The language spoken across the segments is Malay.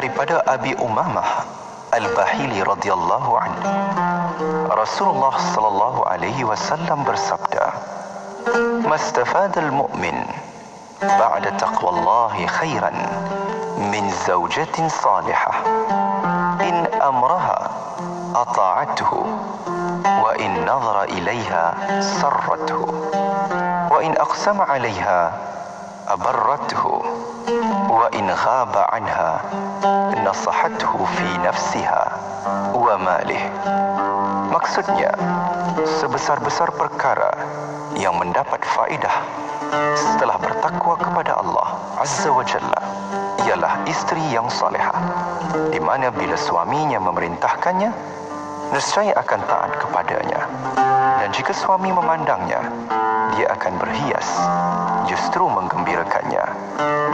daripada Abi Umamah Al-Bahili radhiyallahu anhu, Rasulullah sallallahu alaihi wasallam bersabda, "Mastafadal mu'min ba'da taqwallahi khairan min zawjatin salihah in amraha ata'atuhu wa in nadhara ilaiha sarratuhu wa in aqsama alaiha abarratuhu wa in ghaba anha nasahathu fi nafsiha wa malih." Maksudnya, sebesar-besar perkara yang mendapat faedah setelah bertakwa kepada Allah Azza wa Jalla ialah isteri yang salihah, di mana bila suaminya memerintahkannya, nescaya akan taat kepadanya, dan jika suami memandangnya, dia akan berhias, justru menggembirakannya,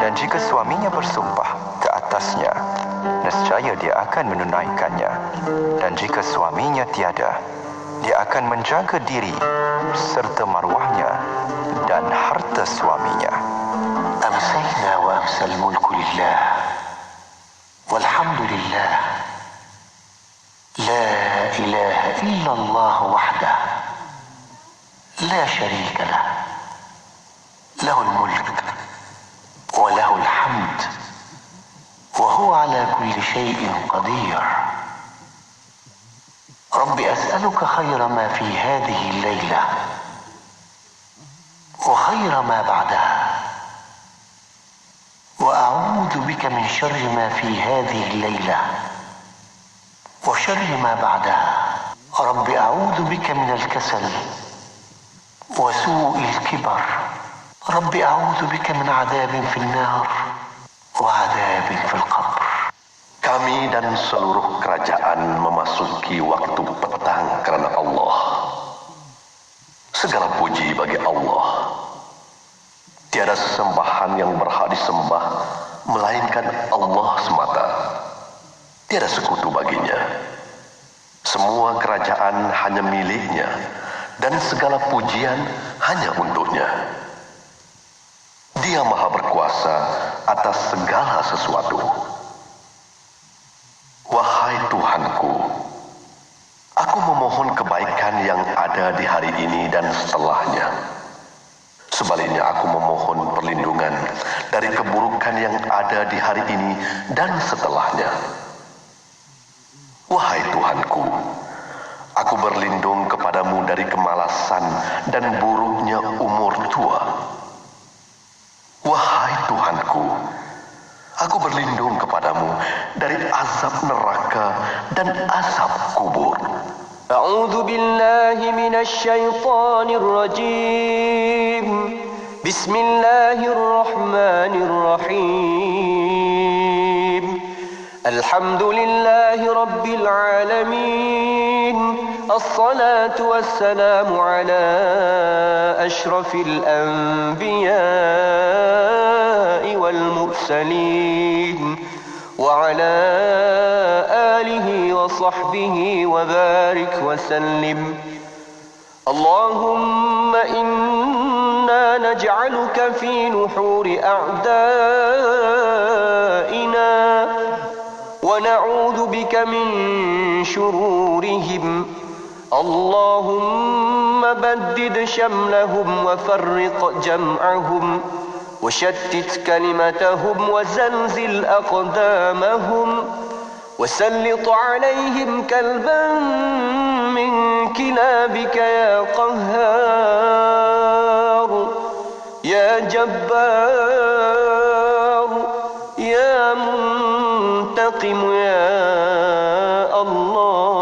dan jika suaminya bersumpah ke atasnya, nescaya dia akan menunaikannya, dan jika suaminya tiada, dia akan menjaga diri serta maruahnya dan harta suaminya. Amsayna wa amsal mulku lillah walhamdulillah la ilaha illallah wahdah la syarika lah lahul mulk wa lahul hamd wa huwa ala kulli syai'in qadir. Rabbi as'aluka khayra ma fi hadhihi al-layla wa khayra ma ba'daha wa a'udhu bika min syarri ma fi hadhihi al-layla wa syarri ma ba'daha. Rabbi a'udhu bika min al-kasal wa su'i al-kibar. Rabbi a'udhu bika min 'adabin fi an-nar wa 'adabin fi al-qabr. Kami dan seluruh kerajaan memasuki waktu petang kerana Allah. Segala puji bagi Allah. Tiada sesembahan yang berhak disembah melainkan Allah semata. Tiada sekutu baginya. Semua kerajaan hanya miliknya dan segala pujian hanya untuknya. Dia Maha berkuasa atas segala sesuatu. Wahai Tuhanku, aku memohon kebaikan yang ada di hari ini dan setelahnya. Sebaliknya aku memohon perlindungan dari keburukan yang ada di hari ini dan setelahnya. Wahai Tuhanku, aku berlindung kepadamu dari kemalasan dan buruknya umur tua. Wahai Tuhanku, aku berlindung kepadamu dari azab neraka dan azab kubur. A'udzu billahi minasy syaithanir rajim. Bismillahirrahmanirrahim. Alhamdulillahi rabbil alamin. As-salatu wassalamu ala asyrafil anbiya'i wal mursalin wa ala alihi wa sahbihi wa barik wa sallim. Allahumma inna naj'aluka fi nuhuri a'da'ina wa na'udhu bika min shururihim. Allahumma baddid shamlahum wa farriq jam'ahum wa shattit kalimatahum wa zalzil aqdamahum wa sallit alayhim kalban min kilabika ya qahhar ya jabbar ya muntaqim ya Allah.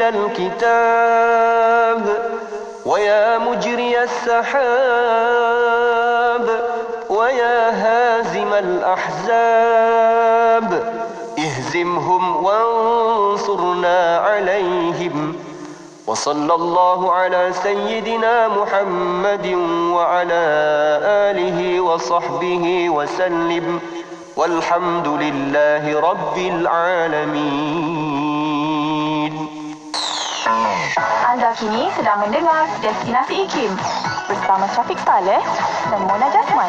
الكتاب ويا مجري السحاب ويا هازم الأحزاب اهزمهم وانصرنا عليهم وصلى الله على سيدنا محمد وعلى آله وصحبه وسلم والحمد لله رب العالمين. Anda kini sedang mendengar Destinasi IKIM bersama Syafiq Saleh dan Mona Jasman.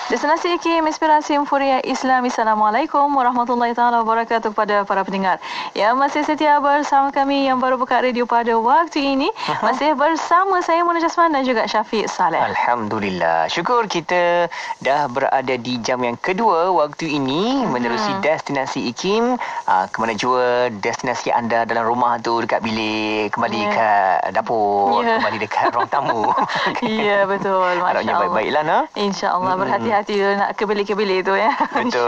Destinasi IKIM, Inspirasi Euforia Islami. Assalamualaikum warahmatullahi taala wabarakatuh kepada para pendengar yang masih setia bersama kami yang baru buka radio pada waktu ini. Masih bersama saya Mona Jasman dan juga Syafiq Saleh. Alhamdulillah. Syukur kita dah berada di jam yang kedua waktu ini menerusi Destinasi IKIM. Ke mana jua destinasi anda dalam rumah tu, dekat bilik, kembali ke dapur, kembali dekat ruang tamu. Ya, betul. Harapnya baik-baiklah, nak. InsyaAllah berhati-hati nak ke bilik-bilik tu ya. Betul.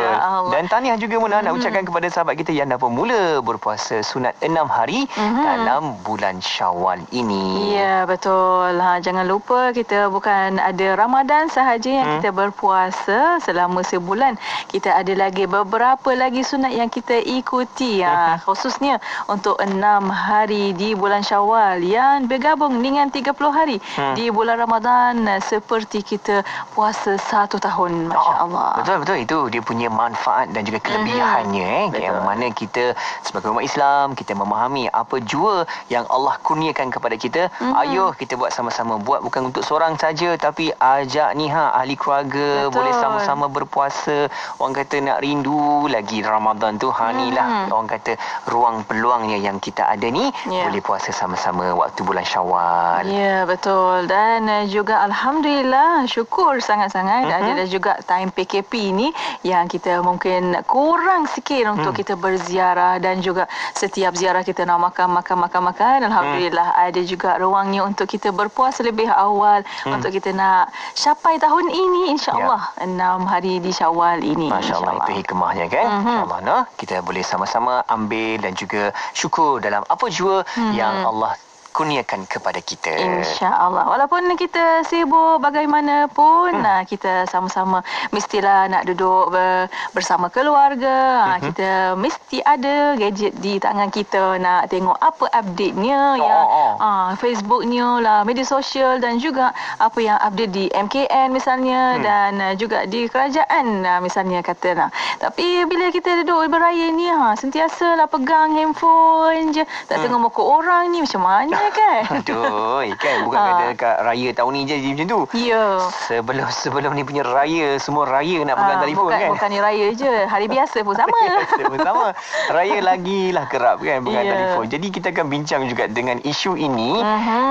Dan tahniah juga Mona nak ucapkan kepada sahabat kita yang dah bermula berpuasa sunat 6 hari dalam bulan Syawal ini. Ya, betul. Jangan lupa kita bukan ada Ramadan sahaja yang kita berpuasa selama sebulan. Kita ada lagi beberapa lagi sunat yang kita ikuti, khususnya untuk 6 hari di bulan Syawal yang bergabung dengan 30 hari di bulan Ramadan, seperti kita puasa 1 tahun. Masya Allah. Betul. Itu dia punya manfaat dan juga kelebihannya. Yang mana kita sebagai umat Islam, kita memahami apa jua yang Allah kurniakan kepada kita. Ayuh kita buat sama-sama. Buat bukan untuk seorang saja, tapi ajak ni ahli keluarga. Betul. Boleh sama-sama berpuasa. Orang kata nak rindu lagi Ramadan tu. Ni lah orang kata ruang peluangnya yang kita ada ni. Boleh puasa sama-sama waktu bulan Syawal. Ya, betul. Dan juga Alhamdulillah, syukur sangat-sangat ada juga time PKP ni yang kita mungkin kurang sikit untuk kita berziarah, dan juga setiap ziarah kita nak makan. Alhamdulillah ada juga ruangnya untuk kita berpuasa lebih awal, untuk kita nak capai tahun ini insya-Allah 6 hari di Syawal ini. Masya-Allah, itu hikmahnya kan. Insya-Allah kita boleh sama-sama ambil dan juga syukur dalam apa jua yang Allah kurniakan kepada kita. InsyaAllah. Walaupun kita sibuk bagaimanapun, kita sama-sama mestilah nak duduk bersama keluarga. Kita mesti ada gadget di tangan kita, nak tengok apa update-nya, Facebook-nya lah, media sosial, dan juga apa yang update di MKN misalnya, dan juga di kerajaan misalnya katalah. Tapi bila kita duduk beraya ni, sentiasalah pegang handphone je, tak tengok muka orang ni, macam mana kan? Aduh, kan bukan kata kat raya tahun ni je macam tu. Ya. Sebelum ni punya raya, semua raya nak pegang telefon kan. Bukan ni raya je, hari biasa pun sama. Sama. Raya lagilah kerap kan pegang telefon. Jadi kita akan bincang juga dengan isu ini.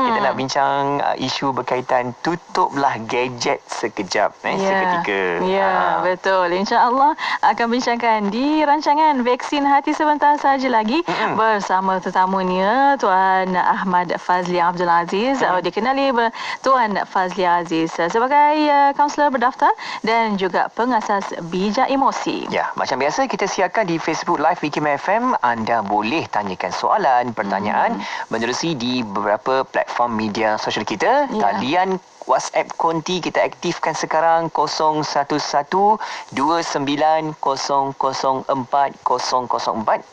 Kita nak bincang isu berkaitan tutuplah gadget sekejap, seketika. Ya, betul. InsyaAllah akan bincangkan di rancangan Vaksin Hati sebentar saja lagi bersama tetamunya Tuan Ahmad Fazli Abdul Aziz, dikenali Tuan Fazli Aziz sebagai kaunselor berdaftar dan juga pengasas bijak emosi. Ya, macam biasa kita siarkan di Facebook Live IKIM FM. Anda boleh tanyakan soalan, pertanyaan menerusi di beberapa platform media sosial kita. Talian WhatsApp konti kita aktifkan sekarang 0112900404.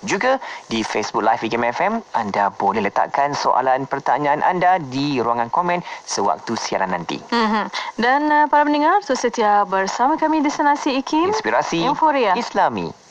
Juga di Facebook Live IKIM FM anda boleh letakkan soalan pertanyaan anda di ruangan komen sewaktu siaran nanti. Dan para pendengar, setia bersama kami di Destinasi IKIM, Inspirasi Euforia Islami.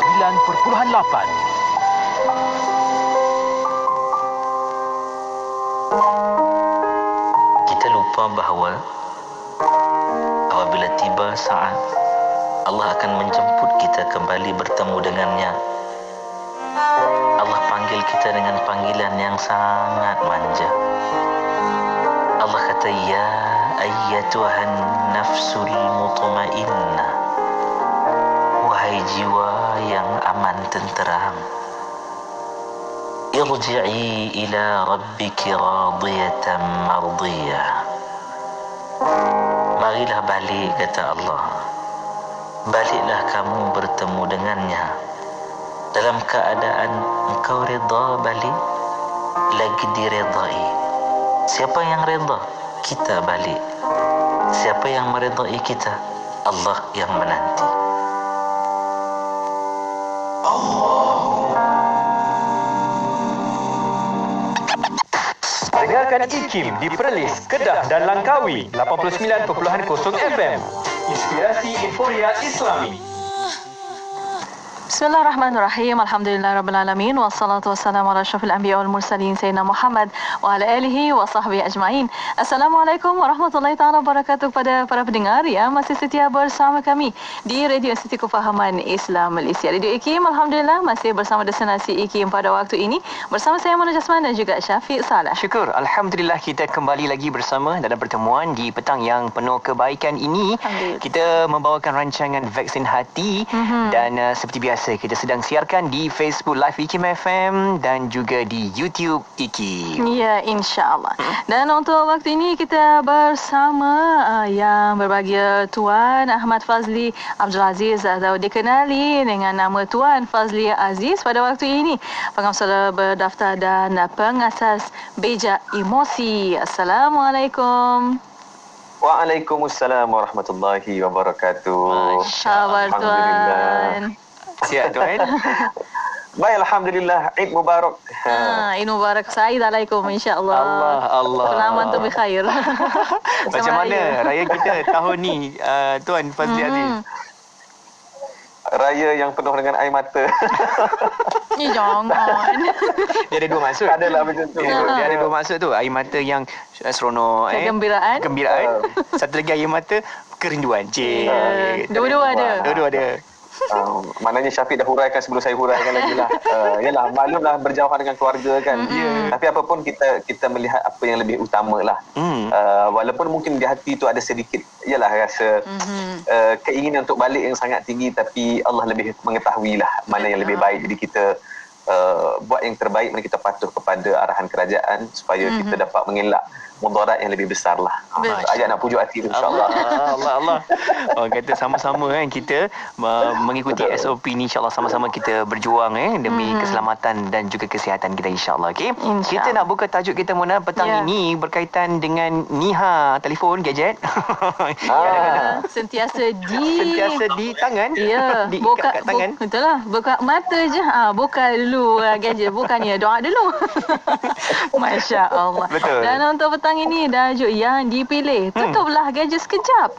Kita lupa bahawa apabila tiba saat Allah akan menjemput kita kembali bertemu dengannya. Allah panggil kita dengan panggilan yang sangat manja. Allah kata, ya ayyatuhan nafsul mutmainnah, wahai jiwa yang aman tenteram, irji'i ila rabbiki radiyatan mardiyah. Marilah balik, kata Allah. Baliklah kamu bertemu dengannya dalam keadaan engkau reda balik, lagi diredai. Siapa yang reda? Kita balik. Siapa yang meredai kita? Allah yang menanti. Dengarkan IKIM di Perlis, Kedah dan Langkawi 89.0 FM. Inspirasi Inforia Islami. Bismillahirrahmanirrahim. Alhamdulillahirrabbilalamin. Wassalatu wassalamu ala asyrafil anbiya wal mursalin Sayyidina Muhammad wa ala alihi wa sahbihi ajma'in. Assalamualaikum warahmatullahi ta'ala wabarakatuh kepada para pendengar yang masih setia bersama kami di Radio Institut Kefahaman Islam Malaysia. Radio IKIM, Alhamdulillah, masih bersama destinasi IKIM pada waktu ini. Bersama saya Mona Jasman dan juga Syafiq Salah. Syukur, Alhamdulillah kita kembali lagi bersama dalam pertemuan di petang yang penuh kebaikan ini. Kita membawakan rancangan Vaksin Hati dan seperti biasa kita sedang siarkan di Facebook Live IKIM FM dan juga di YouTube IKIM. Ya, insya-Allah. Dan untuk waktu ini kita bersama yang berbahagia Tuan Ahmad Fazli Abdul Aziz, atau dikenali dengan nama Tuan Fazli Aziz pada waktu ini, pengamal berdaftar dan pengasas Beja Emosi. Assalamualaikum. Waalaikumsalam warahmatullahi wabarakatuh. Alhamdulillah. Siap Tuan. Baik, Alhamdulillah. Eid Mubarak. Eid Mubarak. Assalamualaikum, insyaAllah. Allah. Selamat untuk berkhair. Macam mana raya kita tahun ni, Tuan Fazli Aziz? Raya yang penuh dengan air mata. Ni jangan. Dia ada dua maksud. Adalah macam tu. Dia ada dua maksud tu. Air mata yang seronok. Kegembiraan. Satu lagi air mata kerinduan. Dua-dua ada. Dua-dua ada. Maknanya Syafiq dah huraikan sebelum saya huraikan lagi lah. Yalah, maklumlah berjauhan dengan keluarga kan. Tapi apapun kita melihat apa yang lebih utama lah. Walaupun mungkin di hati tu ada sedikit rasa keinginan untuk balik yang sangat tinggi, tapi Allah lebih mengetahui lah mana yang lebih baik. Jadi kita buat yang terbaik, mana kita patuh kepada arahan kerajaan supaya kita dapat mengelak mudarat yang lebih besar lah. Ayat nak pujuk hati tu, insyaAllah. Allah. Orang kata sama-sama kita mengikuti SOP ni, insyaAllah sama-sama kita berjuang demi keselamatan dan juga kesihatan kita, insyaAllah. Okay? Kita nak buka tajuk kita, Mona, petang ini berkaitan dengan Niha, telefon, gadget. Sentiasa di tangan. Ya, diikat kat tangan. Betul lah. Buka mata je. Buka dulu gadget. Bukannya doa dulu. Masya Allah. Betul. Dan untuk petang ini tajuk yang dipilih, tutuplah gadget sekejap.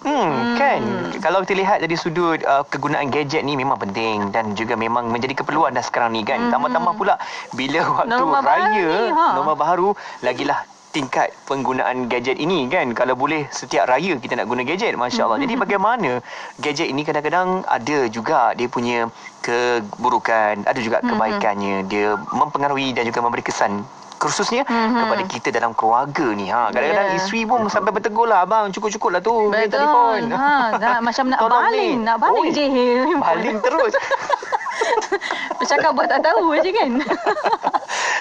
Kan, kalau kita lihat dari sudut kegunaan gadget ni memang penting dan juga memang menjadi keperluan dah sekarang ni kan. Tambah-tambah pula bila waktu norma raya, norma baru lagilah tingkat penggunaan gadget ini kan. Kalau boleh setiap raya kita nak guna gadget, Masya Allah. Jadi bagaimana gadget ini kadang-kadang ada juga dia punya keburukan, ada juga kebaikannya. Dia mempengaruhi dan juga memberi kesan khususnya kepada kita dalam keluarga ni. Kadang-kadang isteri pun sampai bertegur lah, abang cukup-cukup lah tu main telefon. Macam nak baling je. Baling terus. Bercakap buat tak tahu je kan.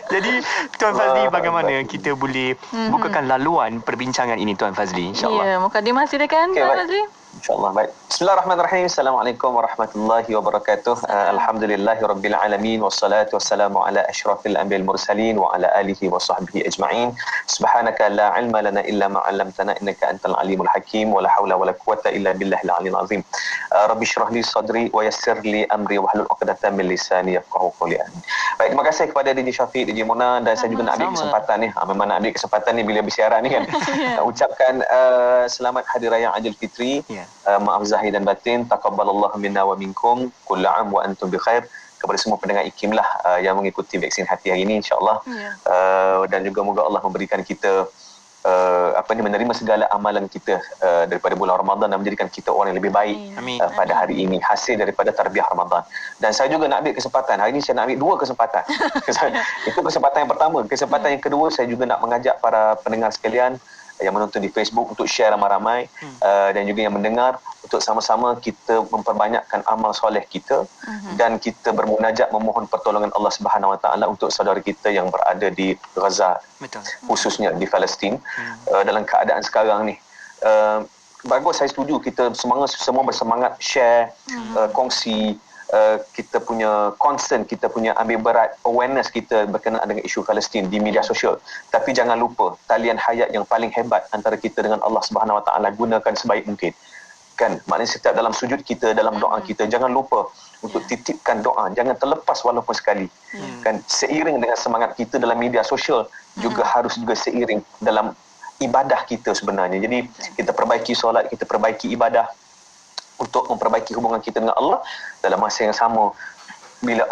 Jadi Tuan Fazli, bagaimana kita boleh bukakan laluan perbincangan ini, Tuan Fazli, insyaAllah. Ya, mukadimah silakan, Tuan Fazli. InsyaAllah, baik. Bismillahirrahmanirrahim. Assalamualaikum warahmatullahi wabarakatuh. Alhamdulillahirabbil alamin, wassalatu wassalamu ala asyrafil anbiya'il mursalin wa ala alihi wa sahbihi ajma'in. Subhanaka la ilma lana illa ma 'allamtana innaka antal alimul hakim wa la haula wa la quwwata illa billahil aliyyil azim. Rabbi shrah li sadri wa yassir li amri wahlul 'uqdatam min lisani yafqahu qawli. Baik, terima kasih kepada DJ Syafiq, DJ Mona, dan saya juga nak ambil kesempatan ni. Memang nak ambil kesempatan ni bila bersiaran ni kan. Nak ucapkan selamat Hari Raya Aidilfitri. Maaf zahir dan batin. Taqabbalallahu minna wa minkum. Kullu 'am wa antum bi khair. Kepada semua pendengar IKIM lah yang mengikuti vaksin hati hari ini, insya-Allah. Dan juga moga Allah memberikan kita menerima segala amalan kita daripada bulan Ramadan dan menjadikan kita orang yang lebih baik pada hari ini, hasil daripada tarbiyah Ramadan. Dan saya juga nak ambil kesempatan, hari ini saya nak ambil 2 kesempatan. Itu kesempatan yang pertama. Kesempatan yang kedua, saya juga nak mengajak para pendengar sekalian yang menonton di Facebook untuk share ramai-ramai dan juga yang mendengar untuk sama-sama kita memperbanyakkan amal soleh kita dan kita bermunajat memohon pertolongan Allah Subhanahu Wa Taala untuk saudara kita yang berada di Gaza, khususnya di Palestin. Dalam keadaan sekarang ni bagus, saya setuju kita semua bersemangat share, kongsi kita punya concern, kita punya ambil berat awareness kita berkenaan dengan isu Palestin di media sosial. Tapi jangan lupa talian hayat yang paling hebat antara kita dengan Allah Subhanahu Wa Taala, gunakan sebaik mungkin. Kan, maknanya setiap dalam sujud kita, dalam doa kita, jangan lupa untuk titipkan doa, jangan terlepas walaupun sekali. Kan, seiring dengan semangat kita dalam media sosial juga harus juga seiring dalam ibadah kita sebenarnya. Jadi kita perbaiki solat, kita perbaiki ibadah untuk memperbaiki hubungan kita dengan Allah. Dalam masa yang sama, bila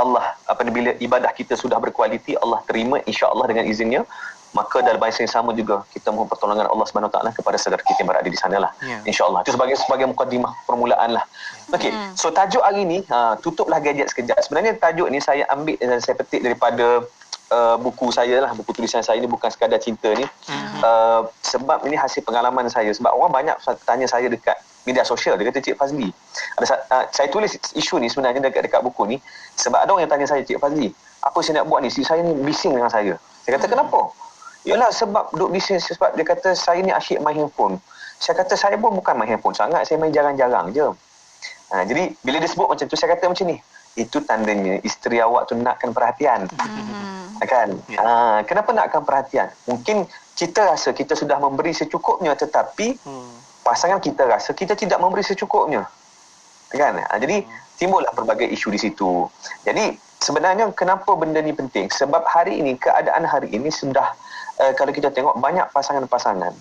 bila ibadah kita sudah berkualiti, Allah terima insya-Allah dengan izinnya, maka dalam masa yang sama juga kita mohon pertolongan Allah Subhanahu Taala kepada saudara kita yang berada di sanalah. Insya-Allah. Itu sebagai mukadimah permulaan lah. Okey, so tajuk hari ni tutuplah gadget sekejap. Sebenarnya tajuk ni saya ambil dan saya petik daripada buku saya lah, buku tulisan saya ni, bukan sekadar cinta ni. Sebab ini hasil pengalaman saya. Sebab orang banyak tanya saya dekat media sosial, dia kata, Cik Fazli, saya tulis isu ni sebenarnya dekat buku ni sebab ada orang yang tanya saya, Cik Fazli, apa saya nak buat ni, si saya ni bising dengan saya. Saya kata, kenapa? Yalah, sebab duk bising, sebab dia kata saya ni asyik main handphone. Saya kata, saya pun bukan main handphone sangat, saya main jarang-jarang je. Jadi bila dia sebut macam tu, saya kata macam ni, itu tandanya isteri awak tu nakkan perhatian. Kan? Kenapa nakkan perhatian? Mungkin kita rasa kita sudah memberi secukupnya, tetapi pasangan kita rasa kita tidak memberi secukupnya. Kan? Jadi timbullah berbagai isu di situ. Jadi sebenarnya kenapa benda ni penting? Sebab hari ini, keadaan hari ini sudah kalau kita tengok banyak pasangan-pasangan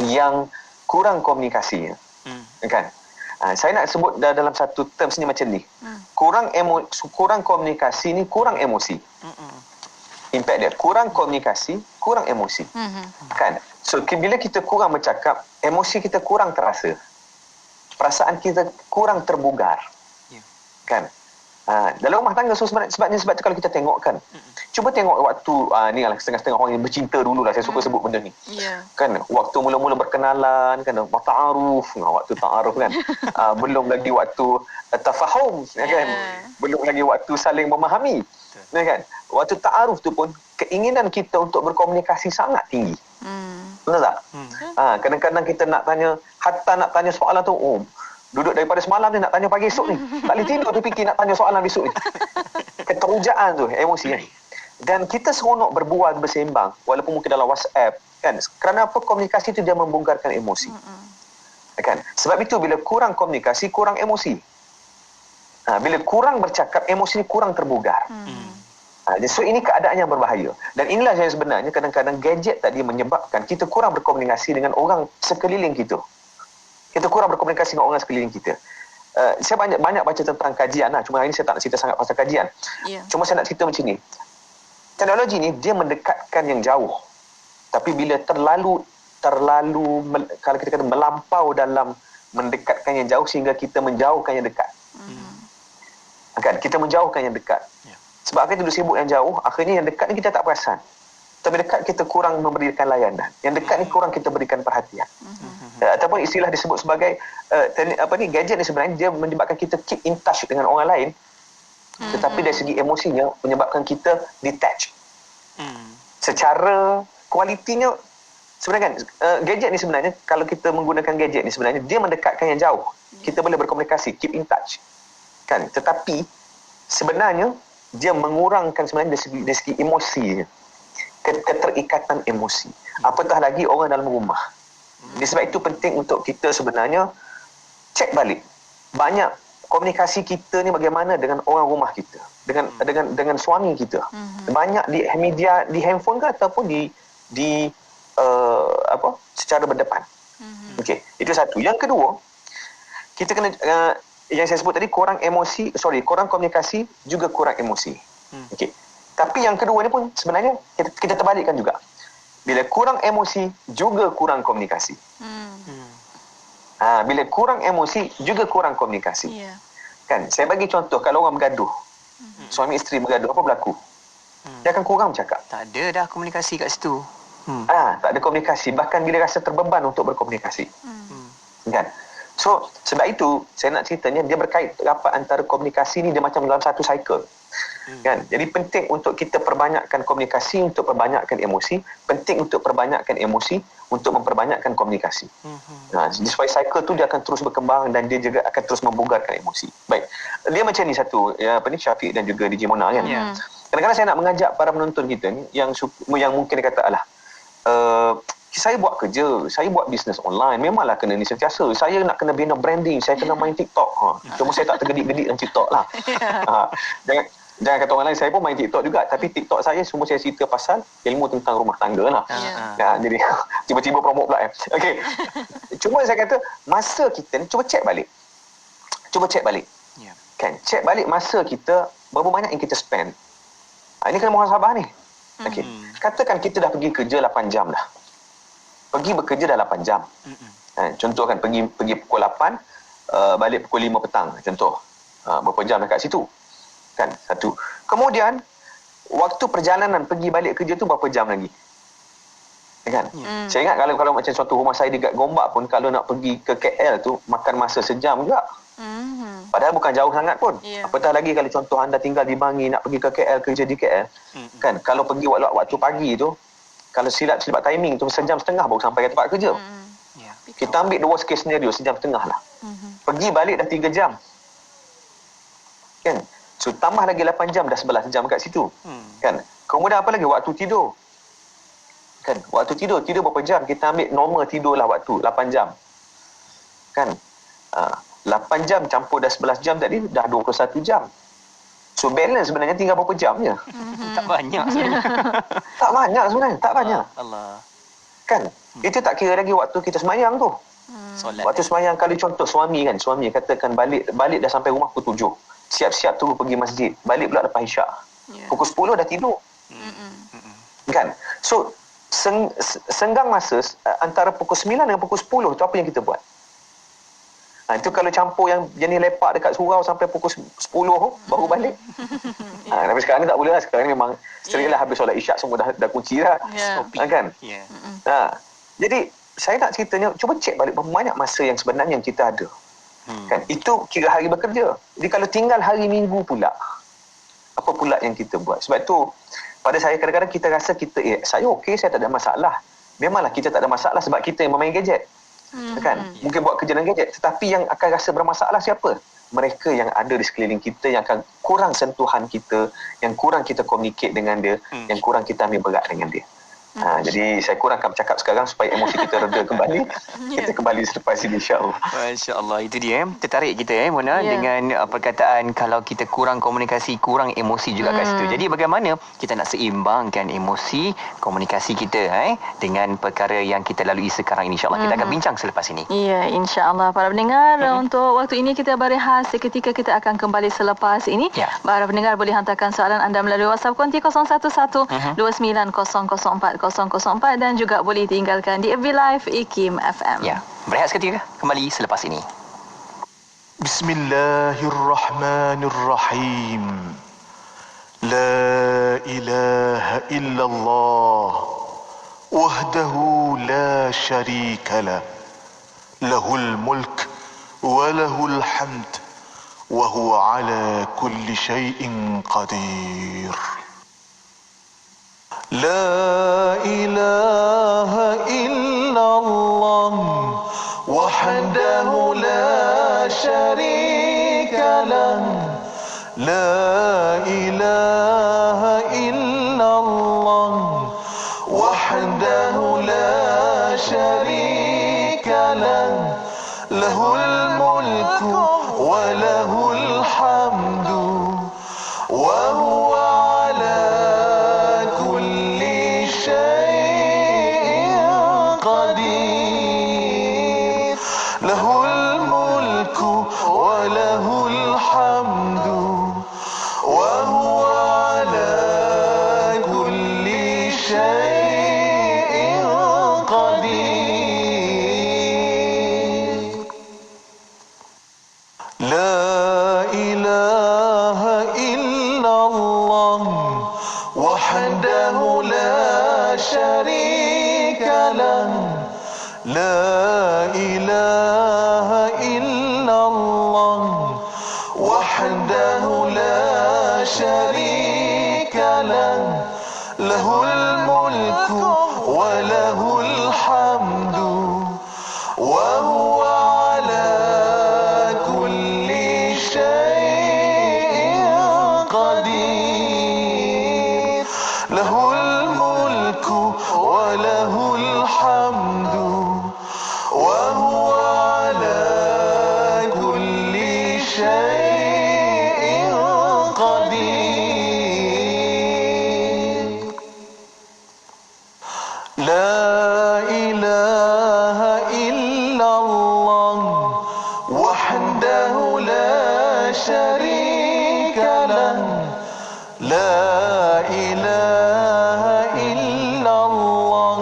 yang kurang komunikasinya. Kan? Saya nak sebut dalam satu terms ni macam ni. Kurang komunikasi ni kurang emosi. Impact dia kurang komunikasi, kurang emosi. Kan? So bila kita kurang bercakap, emosi kita kurang terasa. Perasaan kita kurang terbugar. Kan? Dalam rumah tangga, so sebab tu kalau kita tengok kan, cuba tengok waktu ni lah setengah-setengah orang yang bercinta dulu lah, saya suka sebut benda ni. Kan, waktu mula-mula berkenalan kan, ta'aruf, waktu ta'aruf kan. Belum lagi waktu tafahum kan. Belum lagi waktu saling memahami. Kan? Waktu ta'aruf tu pun keinginan kita untuk berkomunikasi sangat tinggi. Betul tak? Kadang-kadang kita nak tanya soalan tu, duduk daripada semalam ni nak tanya pagi esok ni. Tak boleh tidur tu fikir nak tanya soalan besok ni. Keterujaan tu, emosi kan. Dan kita seronok berbual, bersembang walaupun mungkin dalam WhatsApp kan. Kerana apa? Komunikasi tu dia membongkarkan emosi. Kan? Sebab itu bila kurang komunikasi, kurang emosi. Bila kurang bercakap, emosi ni kurang terbugar. So ini keadaan yang berbahaya. Dan inilah yang sebenarnya kadang-kadang gadget tadi menyebabkan kita kurang berkomunikasi dengan orang sekeliling kita. Kita kurang berkomunikasi dengan orang sekeliling kita. Saya banyak baca tentang kajian lah. Cuma hari ini saya tak nak cerita sangat pasal kajian. Cuma saya nak cerita macam ni. Teknologi ni dia mendekatkan yang jauh. Tapi bila terlalu kalau kita kata melampau dalam mendekatkan yang jauh sehingga kita menjauhkan yang dekat. Kan? Kita menjauhkan yang dekat. Sebab kita dulu sibuk yang jauh, akhirnya yang dekat ni kita tak perasan. Tapi dekat kita kurang memberikan layanan. Yang dekat ni kurang kita berikan perhatian. Ataupun istilah disebut sebagai gadget ni sebenarnya dia menyebabkan kita keep in touch dengan orang lain. Tetapi dari segi emosinya menyebabkan kita detach. Secara kualitinya sebenarnya kan gadget ni sebenarnya, kalau kita menggunakan gadget ni sebenarnya dia mendekatkan yang jauh. Kita boleh berkomunikasi, keep in touch. Kan? Tetapi sebenarnya dia mengurangkan sebenarnya dari segi emosi, keterikatan emosi. Apatah lagi orang dalam rumah. Sebab itu penting untuk kita sebenarnya cek balik. Banyak komunikasi kita ni bagaimana dengan orang rumah kita, dengan suami kita. Banyak di media, di handphone ke ataupun di secara berdepan. Okey, itu satu. Yang kedua, kita kena yang saya sebut tadi, kurang komunikasi juga kurang emosi. Okey. Tapi yang kedua ni pun sebenarnya kita terbalikkan juga. Bila kurang emosi juga kurang komunikasi. Bila kurang emosi juga kurang komunikasi. Kan, saya bagi contoh, kalau orang bergaduh, suami isteri bergaduh, apa berlaku? Dia akan kurang bercakap. Tak ada dah komunikasi kat situ. Tak ada komunikasi, bahkan dia rasa terbeban untuk berkomunikasi. Kan? So, sebab itu saya nak ceritanya dia berkait rapat antara komunikasi ni, dia macam dalam satu cycle. Kan? Jadi penting untuk kita perbanyakkan komunikasi untuk perbanyakkan emosi, penting untuk perbanyakkan emosi untuk memperbanyakkan komunikasi. Supaya cycle tu dia akan terus berkembang dan dia juga akan terus membugarkan emosi. Baik. Dia macam ni satu, Syafiq dan juga DJ Mona kan. Kadang-kadang saya nak mengajak para penonton kita ni yang mungkin dia kata, alah, saya buat kerja, saya buat bisnes online, memanglah kena ni sentiasa. Saya nak kena bina branding, saya kena main TikTok. Cuma saya tak tergedik-gedik dalam TikTok lah. Jangan kata orang lain, saya pun main TikTok juga. Tapi TikTok saya semua saya cerita pasal ilmu tentang rumah tangga lah. Jadi tiba-tiba promote pula. Okay. Cuma saya kata, masa kita ni, cuba cek balik. Kan? Cek balik masa kita, berapa banyak yang kita spend. Ini kena muhasabah ni. Okay. Katakan kita dah pergi kerja 8 jam dah. Pergi bekerja dah 8 jam. Contoh kan, pergi pukul 8, balik pukul 5 petang. Contoh. Berapa jam dekat situ. Kan? Satu. Kemudian, waktu perjalanan pergi balik kerja tu berapa jam lagi? Kan? Saya ingat kalau macam contoh rumah saya dekat Gombak pun, kalau nak pergi ke KL tu, makan masa sejam juga. Padahal bukan jauh sangat pun. Apatah lagi kalau contoh anda tinggal di Bangi, nak pergi ke KL, kerja di KL. Kan? Kalau pergi waktu pagi tu, kalau silap timing tu, 1.5 jam baru sampai ke tempat kerja. Kita ambil the worst case scenario, 1.5 jam lah. Pergi balik dah 3 jam. Kan? So, tambah lagi 8 jam, dah 11 jam kat situ. Kan? Kemudian apa lagi? Waktu tidur. Kan? Waktu tidur berapa jam? Kita ambil normal tidur lah waktu, 8 jam. Kan? 8 jam campur dah 11 jam tadi, dah 21 jam. So, balance sebenarnya tinggal berapa jam je? Tak banyak sebenarnya. Tak banyak. Allah. Kan? Itu tak kira lagi waktu kita semayang tu. Waktu semayang, kalau contoh suami katakan balik dah sampai rumah pukul 7. Siap-siap turun pergi masjid. Balik pula lepas isyak. Pukul 10 dah tidur. Kan? So, senggang masa antara pukul 9 dengan pukul 10 tu apa yang kita buat? Itu kalau campur yang jenis lepak dekat surau sampai pukul 10 baru balik. Tapi sekarang ni tak boleh lah. Sekarang ni memang straight lah, habis solat isyak semua dah kunci dah. Kan? Jadi saya nak ceritanya, cuba cek balik berapa banyak masa yang sebenarnya yang kita ada. Kan? Itu kira hari bekerja. Jadi kalau tinggal hari Minggu pula, apa pula yang kita buat? Sebab tu pada saya kadang-kadang kita rasa saya okey, saya tak ada masalah. Memanglah kita tak ada masalah sebab kita yang bermain gadget. Kan? Mungkin buat kerja dengan gadget, tetapi yang akan rasa bermasalah siapa? Mereka yang ada di sekeliling kita, yang akan kurang sentuhan kita, yang kurang kita communicate dengan dia, yang kurang kita ambil berat dengan dia. Jadi saya kurang akan bercakap sekarang supaya emosi kita reda kembali. Kita kembali selepas ini, insya-Allah. Masya-Allah, itu dia. Tertarik kita Mona dengan perkataan kalau kita kurang komunikasi, kurang emosi juga kat situ. Jadi bagaimana kita nak seimbangkan emosi, komunikasi kita dengan perkara yang kita lalui sekarang ini, insya-Allah. Kita akan bincang selepas ini. Ya, insya-Allah para pendengar, untuk waktu ini kita berehat seketika, kita akan kembali selepas ini. Para pendengar boleh hantarkan soalan anda melalui WhatsApp konti 011 2904 004 dan juga boleh tinggalkan di FB Live IKIM FM. Ya, berehat seketika, kembali selepas ini. Bismillahirrahmanirrahim. La ilaha illallah wahdahu la syarika lah. Lahul mulk wa lahul hamd wa huwa ala kulli syai'in qadir. لا إله إلا الله وحده لا شريك له لا إله إلا الله وحده لا شريك له له الملك وله وهو على كل شيء قدير له الملك وله الحمد وهو على كل شيء قدير لا إله إلا الله وحده لا شريك له لا إله إلا الله وحده لا شريك له له الملك وله الحمد وهو على كل شيء قدير له الملك وله الحمد وهو على كل شيء قدير لا إله إلا الله وحده لا شريك له لا إله إلا الله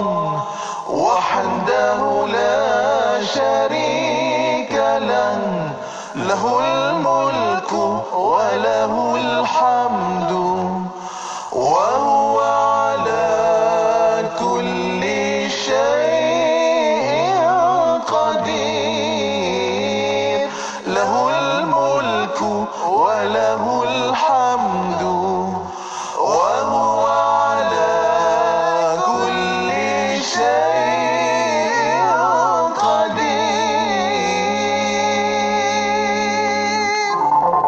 وحده لا شريك له له الملك وله الحمد وهو على كل شيء قدير له الملك وله الحمد وهو على كل شيء قدير.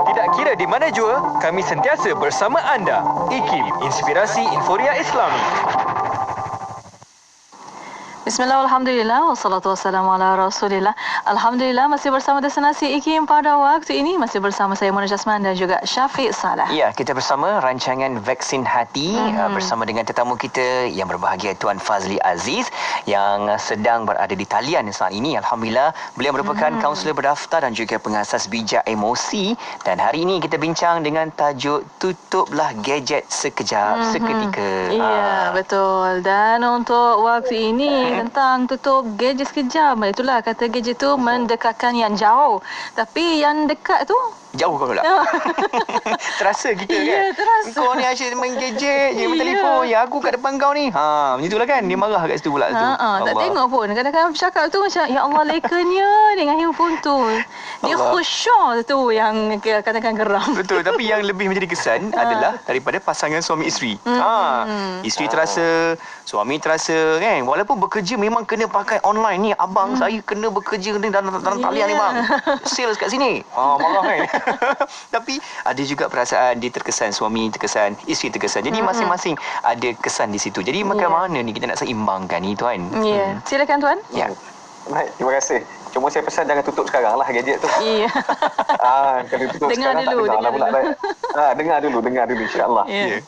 Tidak kira di mana jua, kami sentiasa bersama anda. IKIM, Inspirasi Inforia Islami. Bismillah, alhamdulillah, wassalatu wassalamu ala rasulillah. Alhamdulillah, masih bersama destinasi IKIM pada waktu ini. Masih bersama saya Mona Jasman dan juga Syafiq Salah. Ya, kita bersama rancangan Vaksin Hati bersama dengan tetamu kita yang berbahagia Tuan Fazli Aziz yang sedang berada di talian saat ini. Alhamdulillah, beliau merupakan kaunselor berdaftar dan juga pengasas bijak emosi, dan hari ini kita bincang dengan tajuk Tutuplah Gadget Sekejap Seketika. Ya, betul. Dan untuk waktu ini tentang tutup gadget sekejap, itulah kata gadget tu mendekatkan yang jauh, tapi yang dekat tu jauh kau pula. Terasa kita kan. Ya, terasa. Kau ni asyik main gadget je, main telefon. Ya, aku kat depan kau ni. Macam itulah kan. Dia marah kat situ pula tu. Tak tengok pun. Kadang-kadang bercakap tu macam, ya Allah, lekanya dengan handphone tu. Dia khusyuk tu yang katakan geram. Betul, tapi yang lebih menjadi kesan adalah daripada pasangan suami isteri. Isteri terasa, suami terasa kan. Walaupun bekerja memang kena pakai online ni. Abang saya kena bekerja dalam talian ni bang. Sales kat sini. Marah kan. Tapi ada juga perasaan dia terkesan, suami terkesan, isteri terkesan. Jadi masing-masing ada kesan di situ. Jadi macam mana ni kita nak seimbangkan ni Tuan? Ya. Silakan Tuan. Ya. Baik, terima kasih. Cuma saya pesan jangan tutup sekarang lah gadget tu. Ya. Kalau tutup Dengar sekarang dulu, tak dengar pula. Dengar dulu insya-Allah. Ya.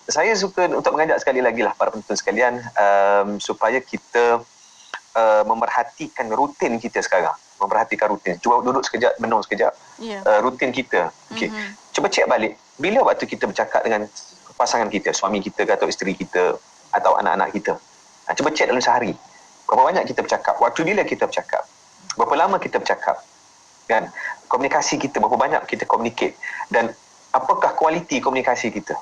Saya suka untuk mengajak sekali lagi lah para penonton sekalian supaya kita memerhatikan rutin kita sekarang. Memperhatikan rutin. Cuba duduk sekejap, menung sekejap. Rutin kita. Okey. Cuba cek balik. Bila waktu kita bercakap dengan pasangan kita, suami kita atau isteri kita atau anak-anak kita. Cuba cek dalam sehari. Berapa banyak kita bercakap? Waktu bila kita bercakap? Berapa lama kita bercakap? Kan? Komunikasi kita, berapa banyak kita communicate? Dan apakah kualiti komunikasi kita?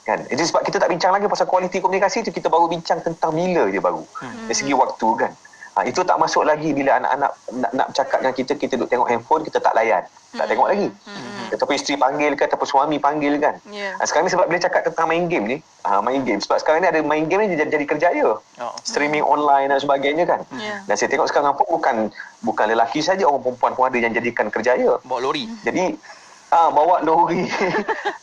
Kan? Jadi sebab kita tak bincang lagi pasal kualiti komunikasi tu, kita baru bincang tentang bila dia baru. Dari segi waktu kan. Itu tak masuk lagi bila anak-anak nak bercakap dengan kita, kita duduk tengok handphone, kita tak layan. Tak tengok lagi. Ataupun isteri panggil ke, ataupun suami panggil kan. Sekarang ni sebab bila cakap tentang main game ni, main game. Sebab sekarang ni ada main game ni jadi kerjaya. Streaming online dan sebagainya kan. Dan saya tengok sekarang pun bukan lelaki saja, orang perempuan pun ada yang jadikan kerjaya. Bawa lori. Jadi, bawa lori.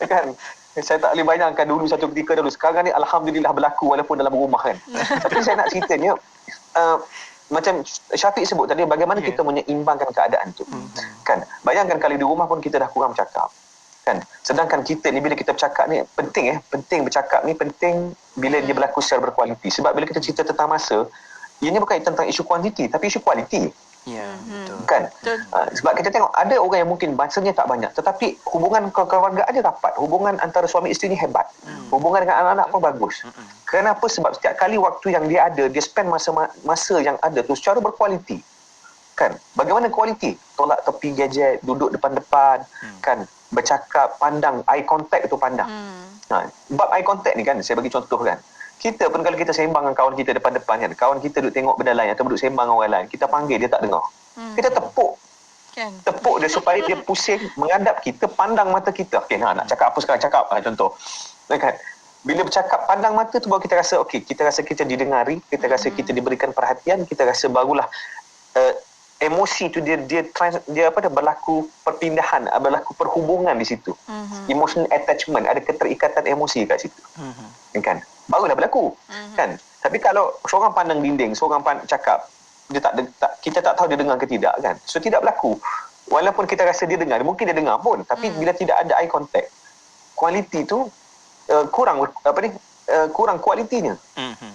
Kan. Saya tak boleh bayangkan dulu satu ketika dulu. Sekarang ni Alhamdulillah berlaku walaupun dalam rumah kan. Tapi saya nak ceritanya, macam Syafiq sebut tadi, bagaimana kita menyeimbangkan keadaan tu. Kan? Bayangkan kalau di rumah pun kita dah kurang bercakap. Kan? Sedangkan kita ni bila kita bercakap ni penting bercakap ni penting bila dia berlaku secara berkualiti. Sebab bila kita cerita tentang masa, ianya bukan tentang isu kuantiti tapi isu kualiti. Ya, betul. Kan? Sebab kita tengok ada orang yang mungkin bahasanya tak banyak tetapi hubungan kekeluargaan dia rapat. Hubungan antara suami isteri ni hebat. Hubungan dengan anak-anak pun bagus. Kenapa? Sebab setiap kali waktu yang dia ada, dia spend masa yang ada tu secara berkualiti. Kan? Bagaimana kualiti? Tolak tepi gadget, duduk depan-depan, kan? Bercakap, pandang, eye contact tu pandang. Bab eye contact ni kan, saya bagi contoh kan. Kita pun kalau kita sembang dengan kawan kita depan-depan kan, kawan kita duduk tengok benda lain atau duduk sembang dengan orang lain, kita panggil dia tak dengar. Kita tepuk. Kan? Tepuk dia supaya dia pusing, menghadap kita, pandang mata kita. Okey, nak cakap apa sekarang? Cakap. Contoh. Kan? Bila bercakap pandang mata tu baru kita rasa okey, kita rasa kita didengari, kita rasa kita diberikan perhatian, kita rasa barulah emosi tu dia berlaku perpindahan, berlaku perhubungan di situ. Emotional attachment, ada keterikatan emosi kat situ. Kan? Barulah berlaku. Kan? Tapi kalau seorang pandang dinding, seorang cakap, dia kita tak tahu dia dengar ke tidak kan. So tidak berlaku. Walaupun kita rasa dia dengar, mungkin dia dengar pun, tapi bila tidak ada eye contact, kualiti tu kurang kurang kualitinya.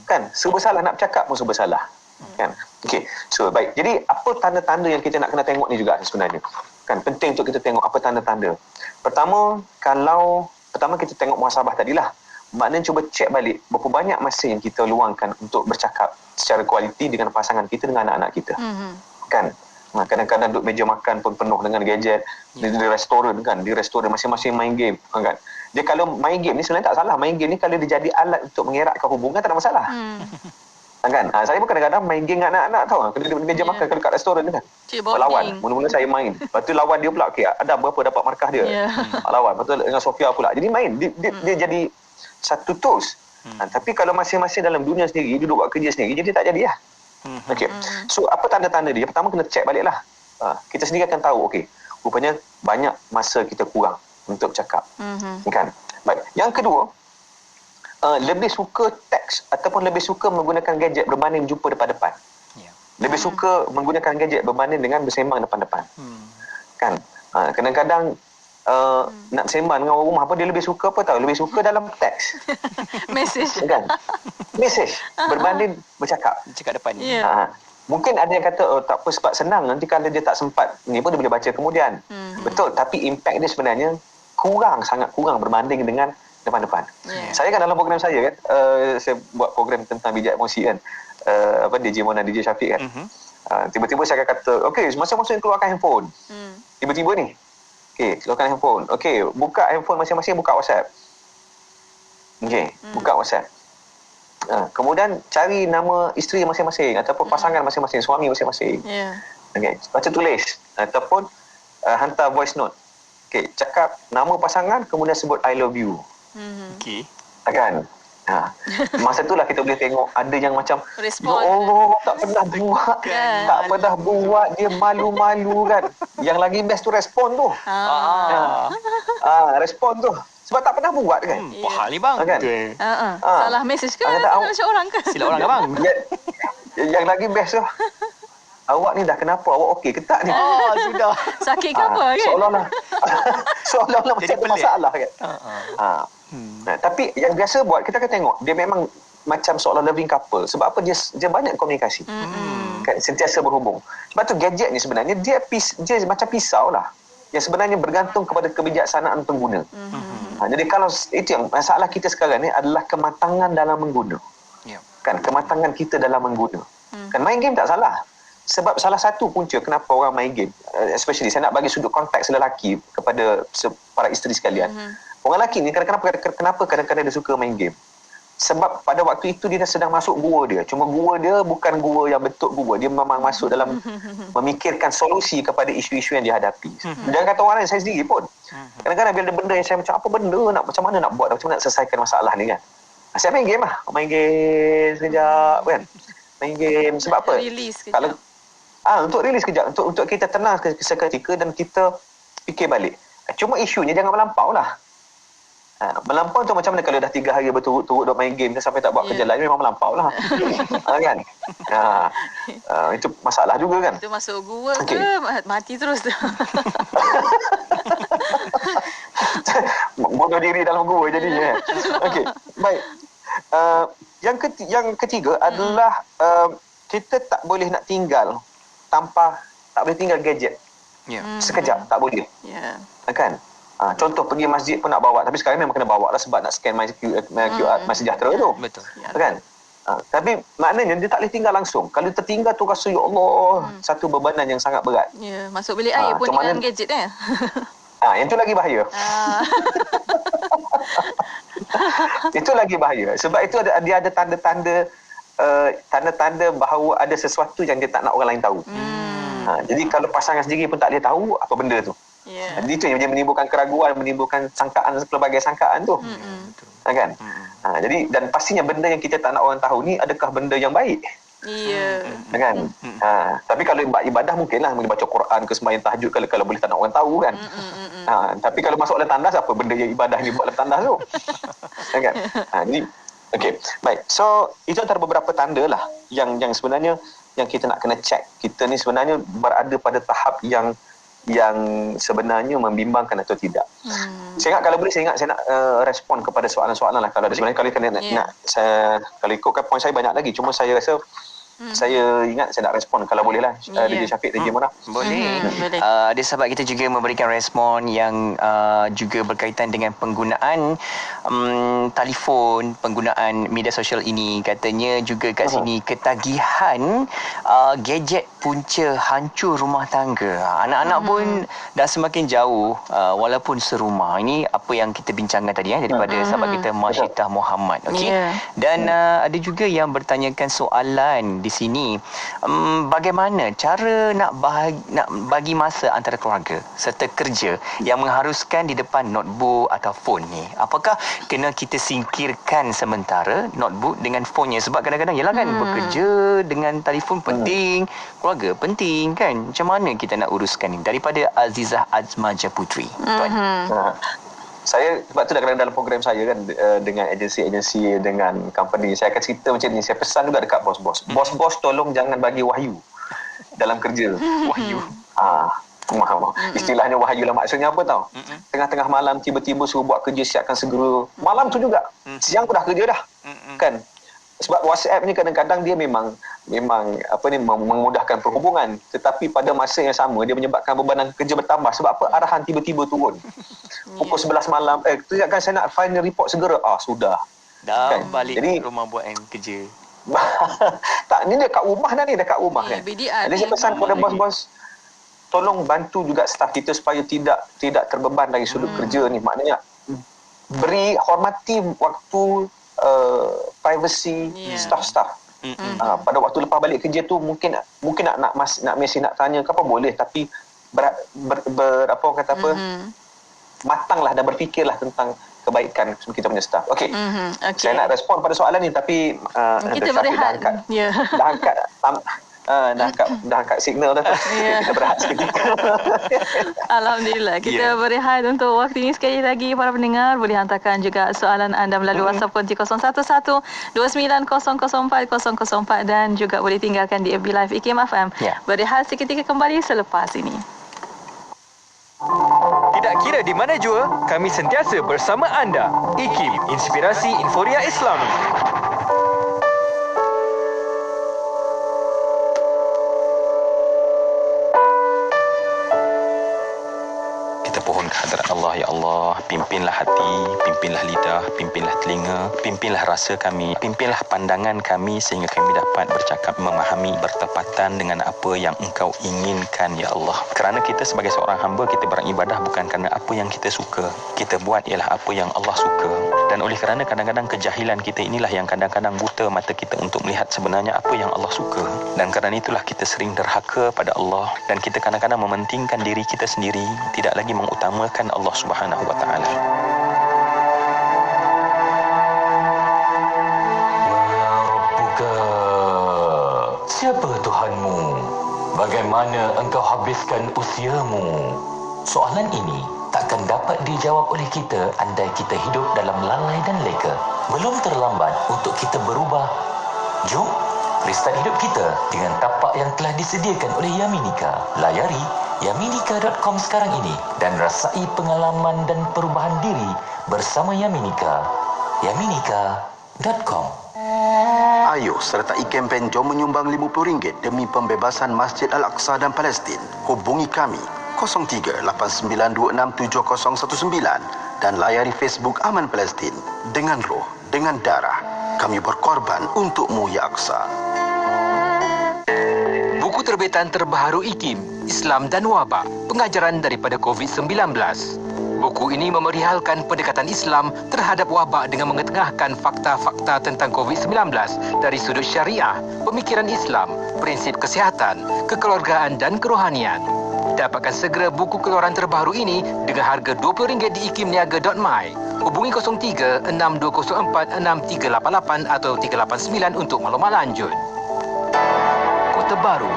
Kan? Serba salah nak bercakap pun serba salah. Kan? Okey. So baik. Jadi apa tanda-tanda yang kita nak kena tengok ni juga sebenarnya. Kan penting untuk kita tengok apa tanda-tanda. Pertama kita tengok muhasabah tadilah. Maknanya cuba cek balik berapa banyak masa yang kita luangkan untuk bercakap secara kualiti dengan pasangan kita, dengan anak-anak kita. Kan? Kadang-kadang duduk meja makan pun penuh dengan gadget. Di restoran kan, di restoran masing-masing main game kan. Dia kalau main game ni sebenarnya tak salah. Main game ni kalau dia jadi alat untuk mengeratkan hubungan tak ada masalah. Kan? Saya pun kadang-kadang main game dengan anak-anak tahu. Kalau dia meja makan kalau kat restoran kan. Lawan. Mula-mula saya main. Lepas tu lawan dia pula. Okay, ada berapa dapat markah dia. Lawan. Lepas tu dengan Sofia pula. Jadi main. Dia jadi satu tools. Tapi kalau masing-masing dalam dunia sendiri, duduk buat kerja sendiri, jadi tak jadi lah. Okay. So apa tanda-tanda dia? Pertama kena check balik lah. Kita sendiri akan tahu. Okay, rupanya banyak masa kita kurang untuk bercakap. Kan? Baik. Yang kedua, lebih suka teks ataupun lebih suka menggunakan gadget berbanding jumpa depan-depan. Lebih suka menggunakan gadget berbanding dengan bersembang depan-depan. Kan? Kadang-kadang nak sembang dengan orang rumah pun dia lebih suka apa tahu? Lebih suka dalam teks. Message. Kan? Message berbanding bercakap. Cakap depan. Mungkin ada yang kata tak apa sebab senang, nanti kalau dia tak sempat ni pun dia boleh baca kemudian. Betul, tapi impact dia sebenarnya sangat kurang berbanding dengan depan-depan. Saya kan dalam program saya kan, saya buat program tentang bijak emosi kan. DJ Mona, DJ Syafiq kan. Tiba-tiba saya akan kata, okey, masing-masing keluarkan handphone. Tiba-tiba ni. Okey, keluarkan handphone. Okey, buka handphone masing-masing, buka WhatsApp. Okey, buka WhatsApp. Kemudian cari nama isteri masing-masing ataupun pasangan masing-masing, suami masing-masing. Okey, baca tulis ataupun hantar voice note. Okey, cakap nama pasangan kemudian sebut I love you. Okey. Kan? Masa itulah kita boleh tengok ada yang macam Respon. ya Allah, tak pernah buat. Tak pernah buat, dia malu-malu kan. Yang lagi best tu respon tu. Respon tu. Sebab tak pernah buat kan. Wah, ni bang. Kan? Salah message ke? Silap orang ke? Silap orang ke bang? Yang lagi best tu. Awak ni dah kenapa? Awak okey ke tak ni? Sudah. Sakit ke apa kan? Seolah-olah macam ada masalah kan. Tapi yang biasa buat, kita akan tengok dia memang macam seolah loving couple. Sebab apa? Dia banyak komunikasi. Kan, sentiasa berhubung. Sebab tu gadget ni sebenarnya dia macam pisau lah. Yang sebenarnya bergantung kepada kebijaksanaan pengguna. Jadi kalau itu yang masalah kita sekarang ni adalah kematangan dalam mengguna. Kan, kematangan kita dalam mengguna. Kan, main game tak salah. Sebab salah satu punca kenapa orang main game, especially saya nak bagi sudut konteks lelaki kepada para isteri sekalian. Orang lelaki ni kenapa kadang-kadang dia suka main game? Sebab pada waktu itu dia sedang masuk gua dia. Cuma gua dia bukan gua yang bentuk gua. Dia memang masuk dalam memikirkan solusi kepada isu-isu yang dia hadapi. Jangan kata orang lain, saya sendiri pun. Kadang-kadang bila ada benda yang saya macam apa benda macam mana nak buat, macam mana nak selesaikan masalah ni kan. Saya main game lah. Main game sekejap kan. Main game sebab apa? Release sekejap. Untuk rilis kejap, untuk kita tenang seketika dan kita fikir balik. Cuma isunya jangan melampau lah. Melampau tu macam mana kalau dah 3 hari berturut-turut duk main game sampai tak buat kerja lain, memang melampau lah. Kan? Itu masalah juga kan. Itu masuk gua ke mati terus tu. bunuh diri dalam gua jadinya. Okey, baik. Yang ketiga adalah kita tak boleh nak tinggal tak boleh tinggal gadget. Sekejap tak boleh. Kan? Contoh pergi masjid pun nak bawa, tapi sekarang memang kena bawa lah sebab nak scan QR MySejahtera tu. Betul. Kan? Tapi maknanya dia tak boleh tinggal langsung. Kalau tertinggal tu rasa ya Allah, satu bebanan yang sangat berat. Ya, masuk bilik air pun dengan gadget yang tu lagi bahaya. Itu lagi bahaya. Sebab itu dia ada tanda-tanda bahawa ada sesuatu yang dia tak nak orang lain tahu. Jadi kalau pasangan sendiri pun tak boleh tahu apa benda tu. Jadi itu yang menimbulkan keraguan, menimbulkan sangkaan, pelbagai sangkaan tu. Kan? Jadi dan pastinya benda yang kita tak nak orang tahu ni adakah benda yang baik? Kan? Tapi kalau ibadah mungkinlah boleh baca Quran ke sembahyang tahajud kalau boleh tak nak orang tahu kan. Tapi kalau masuk dalam tandas, apa benda yang ibadah ni buat dalam tandas tu? Kan? Jadi okey, baik. So itu antara beberapa tanda lah yang sebenarnya yang kita nak kena check. Kita ni sebenarnya berada pada tahap yang sebenarnya membimbangkan atau tidak. Saya ingat kalau boleh saya nak respon kepada soalan-soalan lah kalau ada. Sebenarnya kalau kalau ikutkan poin saya banyak lagi, cuma saya rasa saya ingat saya nak respon kalau boleh lah. DJ Syafiq, DJ Mona. Boleh. Ada sahabat kita juga memberikan respon yang juga berkaitan dengan penggunaan telefon, penggunaan media sosial ini. Katanya juga kat sini ketagihan gadget punca hancur rumah tangga. Anak-anak pun dah semakin jauh walaupun serumah. Ini apa yang kita bincangkan tadi daripada sahabat kita Masyitah Muhammad. Okey. Dan ada juga yang bertanyakan soalan di sini, bagaimana cara nak bagi masa antara keluarga serta kerja yang mengharuskan di depan notebook atau phone ni? Apakah kena kita singkirkan sementara notebook dengan phone-nya? Sebab kadang-kadang yalah kan bekerja dengan telefon penting, keluarga penting kan. Macam mana kita nak uruskan ni? Daripada Azizah Azmaja Putri. Tuan. Saya sebab tu dalam program saya kan dengan agensi-agensi, dengan company, saya akan cerita macam ni. Saya pesan juga dekat bos-bos. Bos-bos tolong jangan bagi wahyu dalam kerja. Wahyu. Istilahnya wahyu lah, maksudnya apa tau? Tengah-tengah malam tiba-tiba suruh buat kerja, siapkan segera. Malam tu juga. Siang pun dah kerja dah. Kan? Sebab WhatsApp ni kadang-kadang dia memang memudahkan perhubungan, tetapi pada masa yang sama dia menyebabkan bebanan kerja bertambah. Sebab apa? Arahan tiba-tiba turun. Pukul 11 malam, kan saya nak final report segera. Sudah. Dah kan? balik Jadi, rumah buat kerja. tak, ni dekat rumah dah ni, dekat rumah kan. Jadi saya pesan kepada bos-bos, tolong bantu juga staf kita supaya tidak terbeban dari sudut kerja ni. Maknanya hormati waktu privacy staf-staf. Pada waktu lepas balik kerja tu mungkin nak mesej nak tanya ke apa boleh, tapi matanglah dan berfikirlah tentang kebaikan kita punya staf. Okey. Saya nak respon pada soalan ni, tapi kita berehat. Dah angkat signal dah. Kita berehat seketika. Alhamdulillah. Kita berehat untuk waktu ini. Sekali lagi para pendengar boleh hantarkan juga soalan anda melalui WhatsApp konti 011-29004004 dan juga boleh tinggalkan di FB Live IKIM FM. Berehat seketika, kembali selepas ini. Tidak kira di mana jua, kami sentiasa bersama anda. IKIM, Inspirasi Inforia Islami. Pohon kehadrat Allah, ya Allah, pimpinlah hati, pimpinlah lidah, pimpinlah telinga, pimpinlah rasa kami, pimpinlah pandangan kami sehingga kami dapat bercakap, memahami, bertepatan dengan apa yang Engkau inginkan, ya Allah. Kerana kita sebagai seorang hamba, kita beribadah bukan kerana apa yang kita suka, kita buat ialah apa yang Allah suka. Dan oleh kerana kadang-kadang kejahilan kita inilah yang kadang-kadang buta mata kita untuk melihat sebenarnya apa yang Allah suka. Dan kerana itulah kita sering derhaka pada Allah dan kita kadang-kadang mementingkan diri kita sendiri, tidak lagi mengutamakan Allah Subhanahu wa taala. Siapa Tuhanmu? Bagaimana engkau habiskan usiamu? Soalan ini takkan dapat dijawab oleh kita andai kita hidup dalam lalai dan leka. Belum terlambat untuk kita berubah. Jom restart hidup kita dengan tapak yang telah disediakan oleh Yaminika. Layari Yaminika.com sekarang ini dan rasai pengalaman dan perubahan diri bersama Yaminika. Yaminika.com. Ayo sertai kempen Jom Menyumbang RM50 demi pembebasan Masjid Al-Aqsa dan Palestin. Hubungi kami 03-8926-7019 dan layari Facebook Aman Palestin. Dengan roh, dengan darah, kami berkorban untukmu, Ya Aqsa. Buku terbitan terbaru IKIM, Islam dan Wabak, pengajaran daripada COVID-19. Buku ini memerihalkan pendekatan Islam terhadap wabak dengan mengetengahkan fakta-fakta tentang COVID-19 dari sudut syariah, pemikiran Islam, prinsip kesihatan, kekeluargaan dan kerohanian. Dapatkan segera buku keluaran terbaru ini dengan harga RM20 di ikimniaga.my. Hubungi 03-6204-6388 atau 389 untuk maklumat lanjut. Kota Baru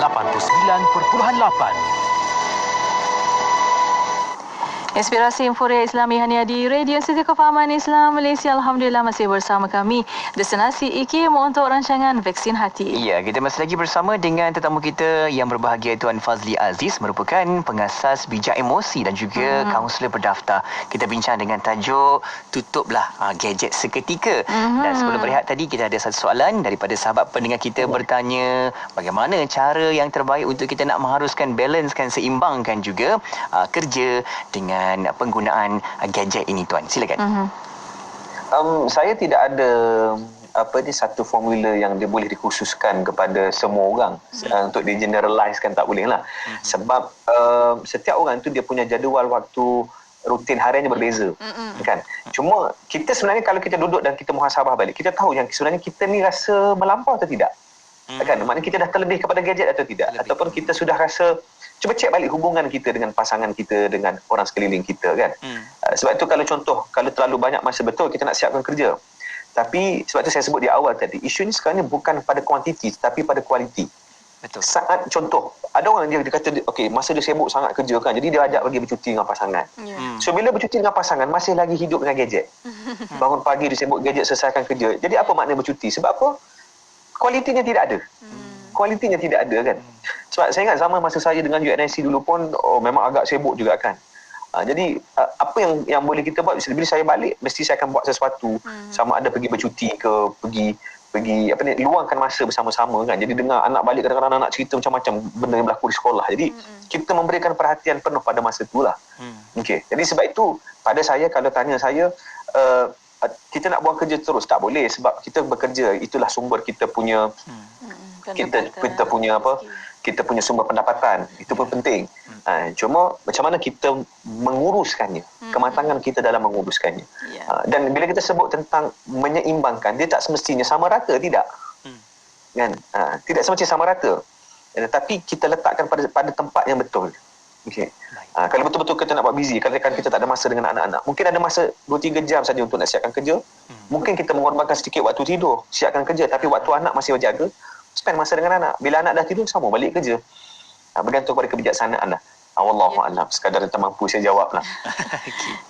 89.8. Inspirasi Inforia Islami hanya di Radio City Kefahaman Islam Malaysia. Alhamdulillah masih bersama kami Destinasi IKIM untuk rancangan Vaksin Hati. Ya, kita masih lagi bersama dengan tetamu kita yang berbahagia, Tuan Fazli Aziz, merupakan pengasas bijak emosi dan juga kaunselor berdaftar. Kita bincang dengan tajuk Tutuplah Gadget Seketika. Dan sebelum berehat tadi, kita ada satu soalan daripada sahabat pendengar kita bertanya bagaimana cara yang terbaik untuk kita nak mengharuskan, balancekan, seimbangkan juga kerja dengan penggunaan gadget ini, Tuan. Silakan. Saya tidak ada satu formula yang dia boleh dikhususkan kepada semua orang untuk di generalizekan, tak boleh lah. Sebab setiap orang tu dia punya jadual waktu rutin hariannya berbeza, kan. Cuma kita sebenarnya kalau kita duduk dan kita muhasabah balik, kita tahu yang sebenarnya kita ni rasa melampau atau tidak, kan. Maknanya kita dah terlebih kepada gadget atau tidak, ataupun kita sudah rasa. Cuba cek balik hubungan kita dengan pasangan kita, dengan orang sekeliling kita, kan. Sebab itu kalau terlalu banyak masa, betul kita nak siapkan kerja. Tapi sebab itu saya sebut di awal tadi, isu ni sekarang ni bukan pada kuantiti tapi pada kualiti. Betul. Saat contoh, ada orang dia kata okey, masa dia sibuk sangat kerja, kan. Jadi dia ajak pergi bercuti dengan pasangan. So bila bercuti dengan pasangan masih lagi hidup dengan gadget. Bangun pagi dia sibuk gadget, selesaikan kerja. Jadi apa makna bercuti? Sebab apa? Kualitinya tidak ada. Kualitinya tidak ada, kan. Sebab saya ingat zaman masa saya dengan UNIC dulu pun memang agak sibuk juga, kan. Jadi apa yang boleh kita buat, bila saya balik mesti saya akan buat sesuatu, sama ada pergi bercuti ke pergi luangkan masa bersama-sama, kan. Jadi dengar anak balik, kadang-kadang anak cerita macam-macam benda yang berlaku di sekolah. Jadi kita memberikan perhatian penuh pada masa itulah. Okey. Jadi sebab itu pada saya, kalau tanya saya, kita nak buang kerja terus tak boleh, sebab kita bekerja itulah sumber kita punya kita punya sumber pendapatan. Itu pun penting. Cuma macam mana kita menguruskannya, kematangan kita dalam menguruskannya. Dan bila kita sebut tentang menyeimbangkan, dia tak semestinya sama rata, tidak. Kan? Tidak semestinya sama rata. Tetapi kita letakkan pada tempat yang betul. Okey. Kalau betul-betul kita nak buat busy, kalau kita tak ada masa dengan anak-anak, mungkin ada masa 2-3 jam saja untuk nak siapkan kerja. Mungkin kita mengorbankan sedikit waktu tidur, siapkan kerja, tapi waktu anak masih berjaga, spend masa dengan anak. Bila anak dah tidur, sama balik kerja. Bergantung pada kebijaksanaan lah. Wallahualam. Sekadar yang mampu saya jawab lah.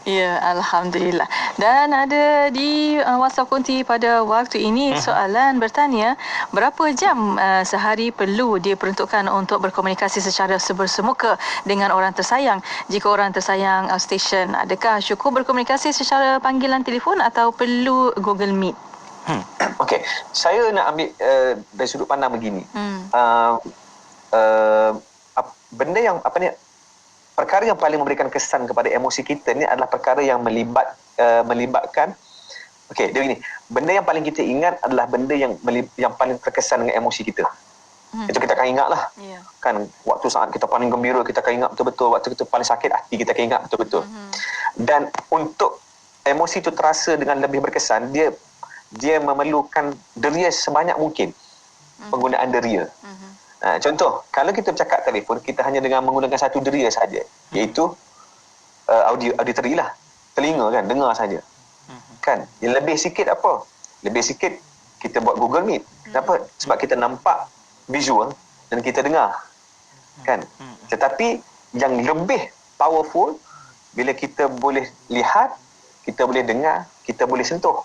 Ya, Alhamdulillah. Dan ada di WhatsApp Kunti pada waktu ini soalan bertanya, berapa jam sehari perlu diperuntukkan untuk berkomunikasi secara bersemuka dengan orang tersayang? Jika orang tersayang stesen, adakah cukup berkomunikasi secara panggilan telefon atau perlu Google Meet? Okey, saya nak ambil dari sudut pandang begini. Benda yang perkara yang paling memberikan kesan kepada emosi kita ni adalah perkara yang melibatkan dia begini, benda yang paling kita ingat adalah benda yang paling terkesan dengan emosi kita. Itu kita akan ingat lah. Kan, waktu saat kita paling gembira kita akan ingat betul-betul, waktu kita paling sakit hati kita akan ingat betul-betul. Dan untuk emosi itu terasa dengan lebih berkesan, dia memerlukan deria sebanyak mungkin. Penggunaan deria. Contoh, kalau kita bercakap telefon, kita hanya dengan menggunakan satu deria saja, iaitu auditory lah, telinga, kan, dengar saja. Kan, yang lebih sikit apa? Lebih sikit kita buat Google Meet. Kenapa? Sebab kita nampak visual dan kita dengar. Kan? Tetapi yang lebih powerful bila kita boleh lihat, kita boleh dengar, kita boleh sentuh.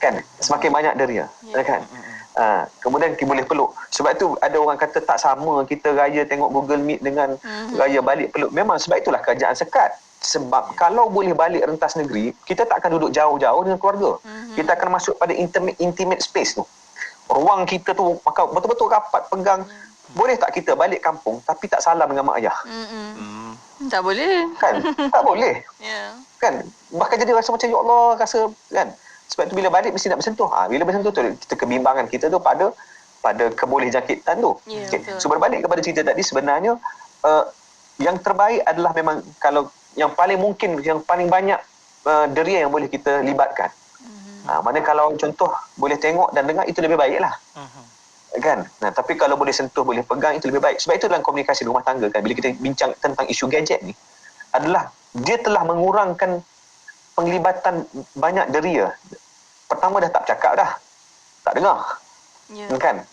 Kan? Semakin banyak deria, kan? Kemudian kita boleh peluk. Sebab tu ada orang kata tak sama kita raya tengok Google Meet dengan raya balik peluk. Memang sebab itulah kerajaan sekat. Sebab kalau boleh balik rentas negeri, kita tak akan duduk jauh-jauh dengan keluarga. Kita akan masuk pada intimate space tu. Ruang kita tu betul-betul rapat pegang. Boleh tak kita balik kampung tapi tak salam dengan mak ayah? Tak boleh. Kan? Tak boleh. Kan? Bahkan jadi rasa macam ya Allah, rasa kan. Sebab tu bila balik mesti nak bersentuh. Bila bersentuh tu kita kebimbangan kita tu pada kebolehjangkitan tu. So berbalik kepada cerita tadi, sebenarnya yang terbaik adalah memang kalau yang paling mungkin, yang paling banyak deria yang boleh kita libatkan. Mana kalau contoh boleh tengok dan dengar, itu lebih baik lah. Kan? Tapi kalau boleh sentuh, boleh pegang, itu lebih baik. Sebab itu dalam komunikasi rumah tangga kan, bila kita bincang tentang isu gadget ni, adalah dia telah mengurangkan penglibatan banyak deria. Pertama dah tak bercakap dah. Tak dengar. Kan?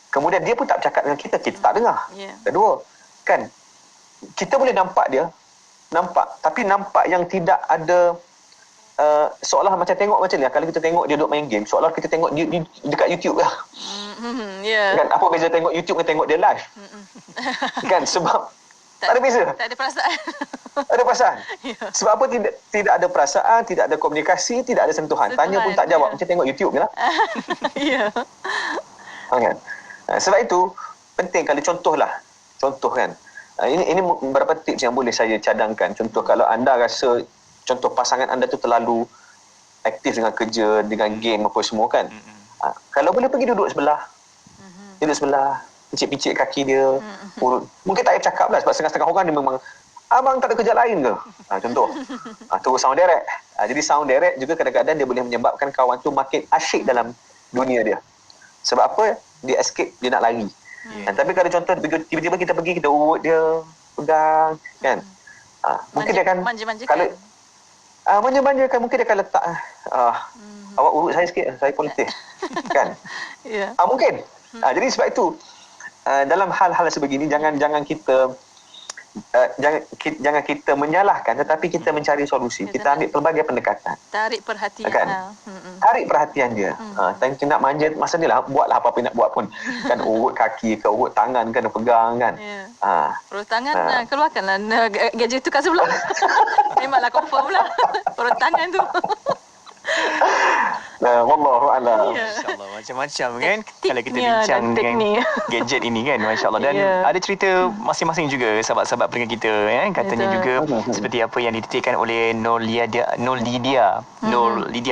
Kemudian dia pun tak bercakap dengan kita tak dengar. Kedua, kan, kita boleh nampak dia, tapi nampak yang tidak ada seolah macam tengok macam ni. Kalau kita tengok dia duduk main game, seolah kita tengok dia dekat YouTube lah. Kan, apa beza tengok YouTube dengan tengok dia live? Kan, sebab tak ada beza. Tak ada perasaan. Ada perasaan. Sebab apa tidak ada perasaan, tidak ada komunikasi, tidak ada sentuhan. Tanya pun tak jawab. Macam tengok YouTube je lah. Kan? Sebab itu penting kalau contoh kan. Ini beberapa tips yang boleh saya cadangkan. Contoh kalau anda rasa contoh pasangan anda tu terlalu aktif dengan kerja, dengan game apa semua kan. Kalau boleh pergi duduk sebelah. Duduk sebelah, pincit-pincit kaki dia. Urut. Mungkin tak payah cakap lah sebab setengah-setengah orang dia memang abang tak ada kerja lain ke? Contoh. Terus sound direct. Jadi sound direct juga kadang-kadang dia boleh menyebabkan kawan tu makin asyik dalam dunia dia. Sebab apa? Dia escape, dia nak lari. Tapi kalau contoh tiba-tiba kita pergi, kita urut dia, pegang, kan? Mungkin dia akan kalau manja-manjakan, mungkin dia akan letak awak urut saya sikit, saya pun letih. Kan? Mungkin. Jadi sebab itu dalam hal-hal sebegini jangan kita jangan kita menyalahkan, tetapi kita mencari solusi. Kita ambil pelbagai pendekatan. Tarik perhatian. Kan? Tarik perhatian dia. Kita nak manja masa ni lah, buatlah apa-apa nak buat pun. Kan urut kaki ke, urut tangan kan, pegang kan. Urut tangan, keluarkanlah gadget tu kat sebelah. Memanglah confirm lah. Urut tangan tu. Wallahu a'lam. Masya-Allah, macam-macam kan kalau kita bincang dengan gadget ini kan, masya-Allah. Dan ada cerita masing-masing juga sahabat-sahabat pendengar kita kan, katanya juga seperti apa yang dititikkan oleh Nur Lidia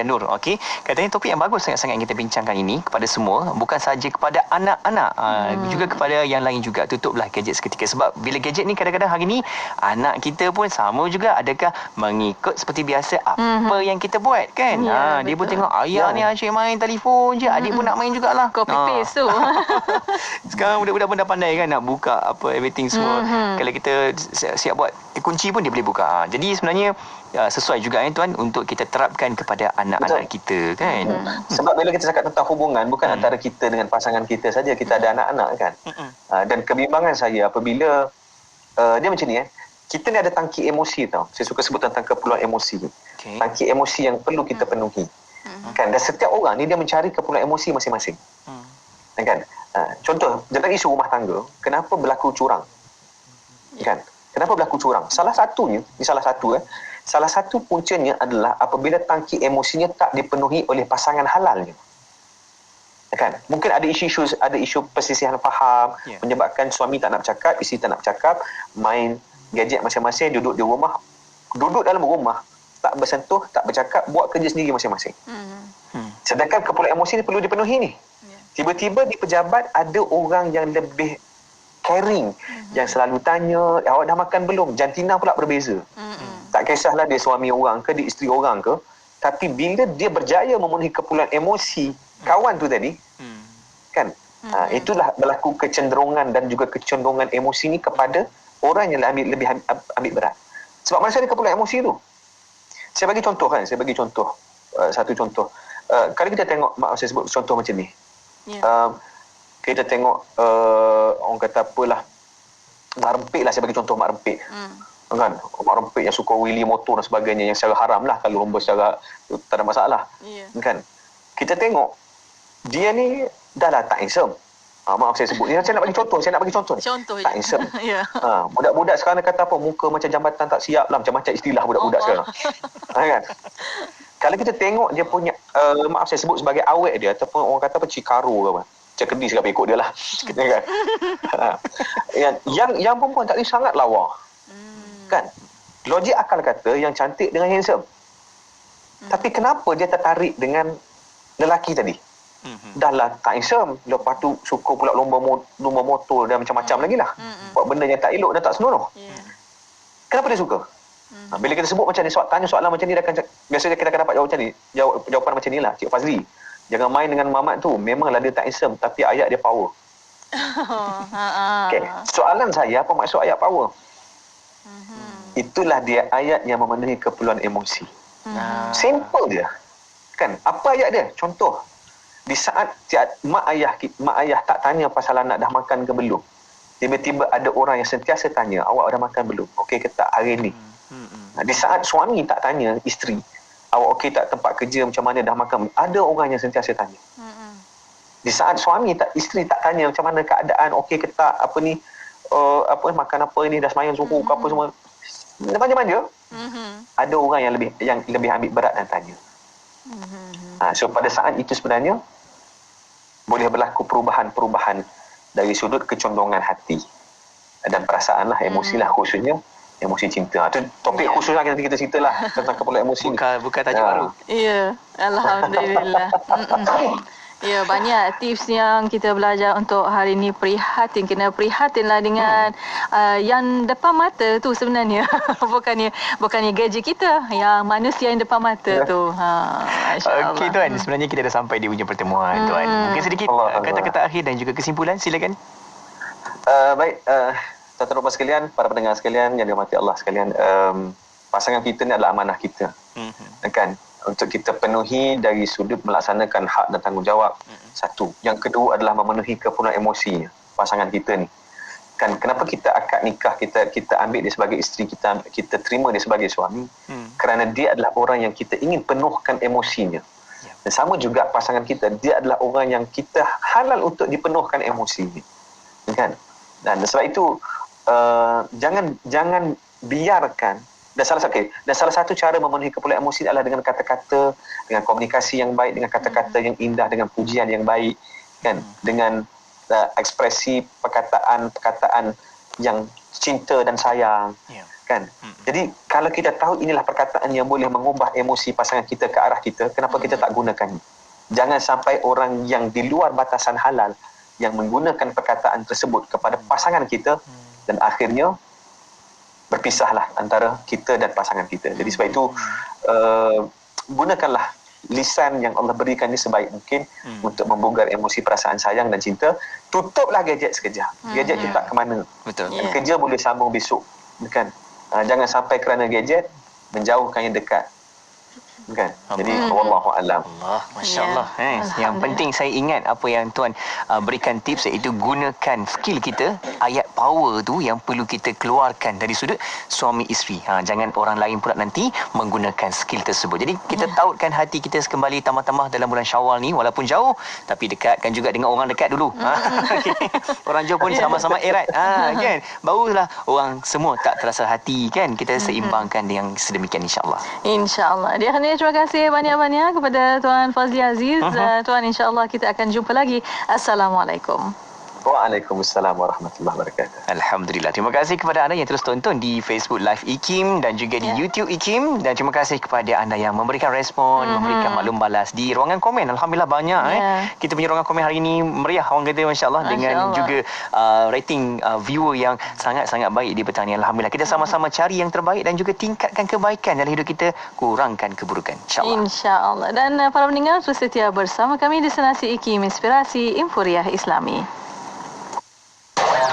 Nur. Okey, katanya topik yang bagus sangat-sangat yang kita bincangkan ini kepada semua, bukan saja kepada anak-anak, juga kepada yang lain juga. Tutuplah gadget seketika, sebab bila gadget ni kadang-kadang hari ni anak kita pun sama juga, adakah mengikut seperti biasa apa yang kita buat kan. Dia pun tengok ayah ni asyik main telefon je, adik pun nak main jugalah. Copy paste tu. Sekarang budak-budak pun dah pandai kan nak buka apa everything semua. Kalau kita siap buat kunci pun dia boleh buka. Jadi sebenarnya sesuai juga tuan untuk kita terapkan kepada anak-anak kita kan. Sebab bila kita cakap tentang hubungan, bukan antara kita dengan pasangan kita saja, kita ada anak-anak kan. Dan kebimbangan saya apabila dia macam ni kita ni ada tangki emosi tau. Saya suka sebut tentang keperluan emosi. Tangki emosi yang perlu kita penuhi. Kan, dan setiap orang ni dia mencari keperluan emosi masing-masing. Kan? Contoh tentang isu rumah tangga, kenapa berlaku curang? Kan? Kenapa berlaku curang? Salah satu puncanya adalah apabila tangki emosinya tak dipenuhi oleh pasangan halalnya. Kan? Mungkin ada isu persisihan faham menyebabkan suami tak nak bercakap, isteri tak nak bercakap, main gadget masing-masing, duduk dalam rumah, tak bersentuh, tak bercakap, buat kerja sendiri masing-masing. Sedangkan keperluan emosi ni perlu dipenuhi ni. Tiba-tiba di pejabat ada orang yang lebih caring, yang selalu tanya, awak dah makan belum? Jantina pula berbeza. Tak kisahlah dia suami orang ke, dia isteri orang ke, tapi bila dia berjaya memenuhi keperluan emosi kawan tu tadi, kan? Itulah berlaku kecenderungan dan juga kecenderungan emosi ni kepada orang yang lebih ambil berat. Sebab manusia ada keperluan emosi tu. Saya bagi contoh satu contoh. Kalau kita tengok, saya sebut contoh macam ni. Kita tengok orang kata apalah, Mak Rempit lah, saya bagi contoh Mak Rempit. Kan? Mak Rempit yang suka wheelie motor dan sebagainya, yang secara haram lah, kalau lomba secara tak ada masalah. Kan? Kita tengok dia ni dah lah tak handsome. Maaf saya sebut. Saya nak bagi contoh ni. Contoh tak je. handsome. Ya. Budak-budak sekarang kata apa? Muka macam jambatan tak siap lah. Macam-macam istilah budak-budak sekarang. Kan? Kalau kita tengok dia punya, maaf saya sebut sebagai awet dia, ataupun orang kata apa, cikaru ke apa. Cekedi sekali ikut dia lah. Kan? Yang perempuan tadi sangat lawa. Kan? Logik akal kata yang cantik dengan handsome. Tapi kenapa dia tertarik dengan lelaki tadi? Dah lah tak handsome, lepas tu suka pula lomba motor dan macam-macam lagi lah. Buat benda yang tak elok dan tak senonoh. Kenapa dia suka? Bila kita sebut macam ni, tanya soalan macam ni, biasanya kita akan dapat jawapan macam ni lah. Cik Fazli, jangan main dengan Mamat tu. Memanglah dia tak handsome, tapi ayat dia power. Okay. Soalan saya, apa maksud ayat power? Itulah dia ayat yang memenuhi keperluan emosi. Simple dia. Kan? Apa ayat dia? Contoh. Di saat mak ayah tak tanya pasal anak dah makan ke belum. Tiba-tiba ada orang yang sentiasa tanya, awak dah makan belum? Okey ke tak hari ni? Di saat suami tak tanya isteri, awak okey tak tempat kerja macam mana, dah makan? Ada orang yang sentiasa tanya. Di saat isteri tak tanya macam mana keadaan, okey ke tak, apa ni, makan apa ni, dah semayang subuh ke apa semua. Manja-manja. Ada orang yang lebih ambil berat dan tanya. So pada saat itu sebenarnya boleh berlaku perubahan-perubahan dari sudut kecondongan hati dan perasaan lah, emosi lah, khususnya emosi cinta. Itu topik khusus lah nanti kita ceritalah tentang keperluan emosi. Bukan tajuk baru. Ya, alhamdulillah. Ya, banyak tips yang kita belajar untuk hari ini. Kena prihatinlah dengan yang depan mata tu sebenarnya. bukannya gadget kita, yang manusia yang depan mata tu. Okey Tuan, sebenarnya kita dah sampai di ujung pertemuan Tuan. Mungkin sedikit kata-kata akhir dan juga kesimpulan, silakan. Baik, tuan-tuan puan sekalian, para pendengar sekalian yang dirahmati Allah sekalian, pasangan kita ni adalah amanah kita. Kan? Untuk kita penuhi dari sudut melaksanakan hak dan tanggungjawab. Satu. Yang kedua adalah memenuhi keperluan emosi pasangan kita ni. Kan kenapa kita akad nikah, kita ambil dia sebagai isteri, kita terima dia sebagai suami? Kerana dia adalah orang yang kita ingin penuhkan emosinya. Dan sama juga pasangan kita, dia adalah orang yang kita halal untuk dipenuhkan emosinya. Kan? Dan sebab itu jangan biarkan. Dan salah satu cara memenuhi keperluan emosi adalah dengan kata-kata, dengan komunikasi yang baik, dengan kata-kata yang indah, dengan pujian yang baik, kan? Dengan ekspresi perkataan yang cinta dan sayang, kan? Jadi kalau kita tahu inilah perkataan yang boleh mengubah emosi pasangan kita ke arah kita, kenapa kita tak gunakannya? Jangan sampai orang yang di luar batasan halal yang menggunakan perkataan tersebut kepada pasangan kita dan akhirnya berpisahlah antara kita dan pasangan kita. Jadi sebab itu gunakanlah lisan yang Allah berikan ini sebaik mungkin untuk membugar emosi perasaan sayang dan cinta. Tutuplah gadget sekejap. Gadget tu tak ke mana. Betul. Kerja boleh sambung besok. Kan? Jangan sampai kerana gadget menjauhkan yang dekat. Kan? Jadi wallahu alam. Masya-Allah. Yang penting saya ingat apa yang Tuan berikan tips, iaitu gunakan skill kita. Ayat power tu yang perlu kita keluarkan dari sudut suami isteri. Jangan orang lain pula nanti menggunakan skill tersebut. Jadi kita tautkan hati kita kembali tambah-tambah dalam bulan Syawal ni, walaupun jauh tapi dekatkan juga dengan orang dekat dulu. Orang jauh pun sama-sama erat. Kan? Barulah orang semua tak terasa hati, kan? Kita seimbangkan yang sedemikian, insya-Allah. Insya-Allah. Dia terima kasih banyak-banyak kepada Tuan Fazli Aziz. Tuan, insya-Allah kita akan jumpa lagi. Assalamualaikum. Waalaikumsalam warahmatullahi wabarakatuh. Alhamdulillah. Terima kasih kepada anda yang terus tonton di Facebook Live IKIM dan juga di YouTube IKIM, dan terima kasih kepada anda yang memberikan respon, memberikan maklum balas di ruangan komen. Alhamdulillah banyak. Kita punya ruangan komen hari ini meriah, orang kata, masya-Allah, dengan juga rating viewer yang sangat-sangat baik di petang ini. Alhamdulillah. Kita sama-sama cari yang terbaik dan juga tingkatkan kebaikan dalam hidup kita, kurangkan keburukan, insya-Allah. Insya-Allah. Dan para pendengar, terus setia bersama kami di Destinasi IKIM, Inspirasi Infuriah Islami.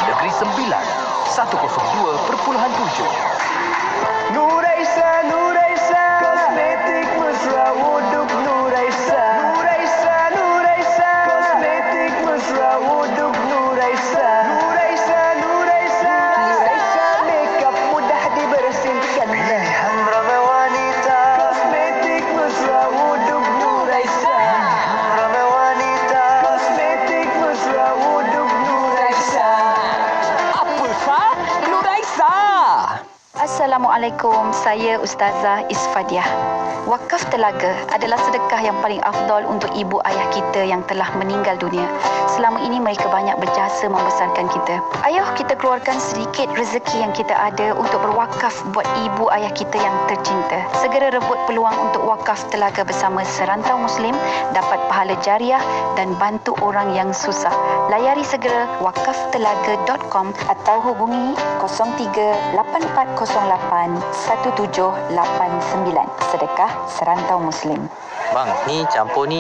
Negeri Sembilan 102.7. Nuraisa, Nuraisa, kosmetik mesra wuduk Nuraisa. Nuraisa, Nuraisa, kosmetik mesra wuduk Nuraisa. Nuraisa, Nuraisa, Nuraisa, makeup mudah dibersihkan. Pilihan ramai wanita, kosmetik mesra wuduk Nuraisa. Ramai wanita, Assalamualaikum, saya Ustazah Isfadiah. Wakaf telaga adalah sedekah yang paling afdal untuk ibu ayah kita yang telah meninggal dunia. Selama ini mereka banyak berjasa membesarkan kita. Ayo kita keluarkan sedikit rezeki yang kita ada untuk berwakaf buat ibu ayah kita yang tercinta. Segera rebut peluang untuk wakaf telaga bersama Serantau Muslim, dapat pahala jariah dan bantu orang yang susah. Layari segera wakaftelaga.com atau hubungi 0384081789. Sedekah Serantau Muslim. Bang, ni campur ni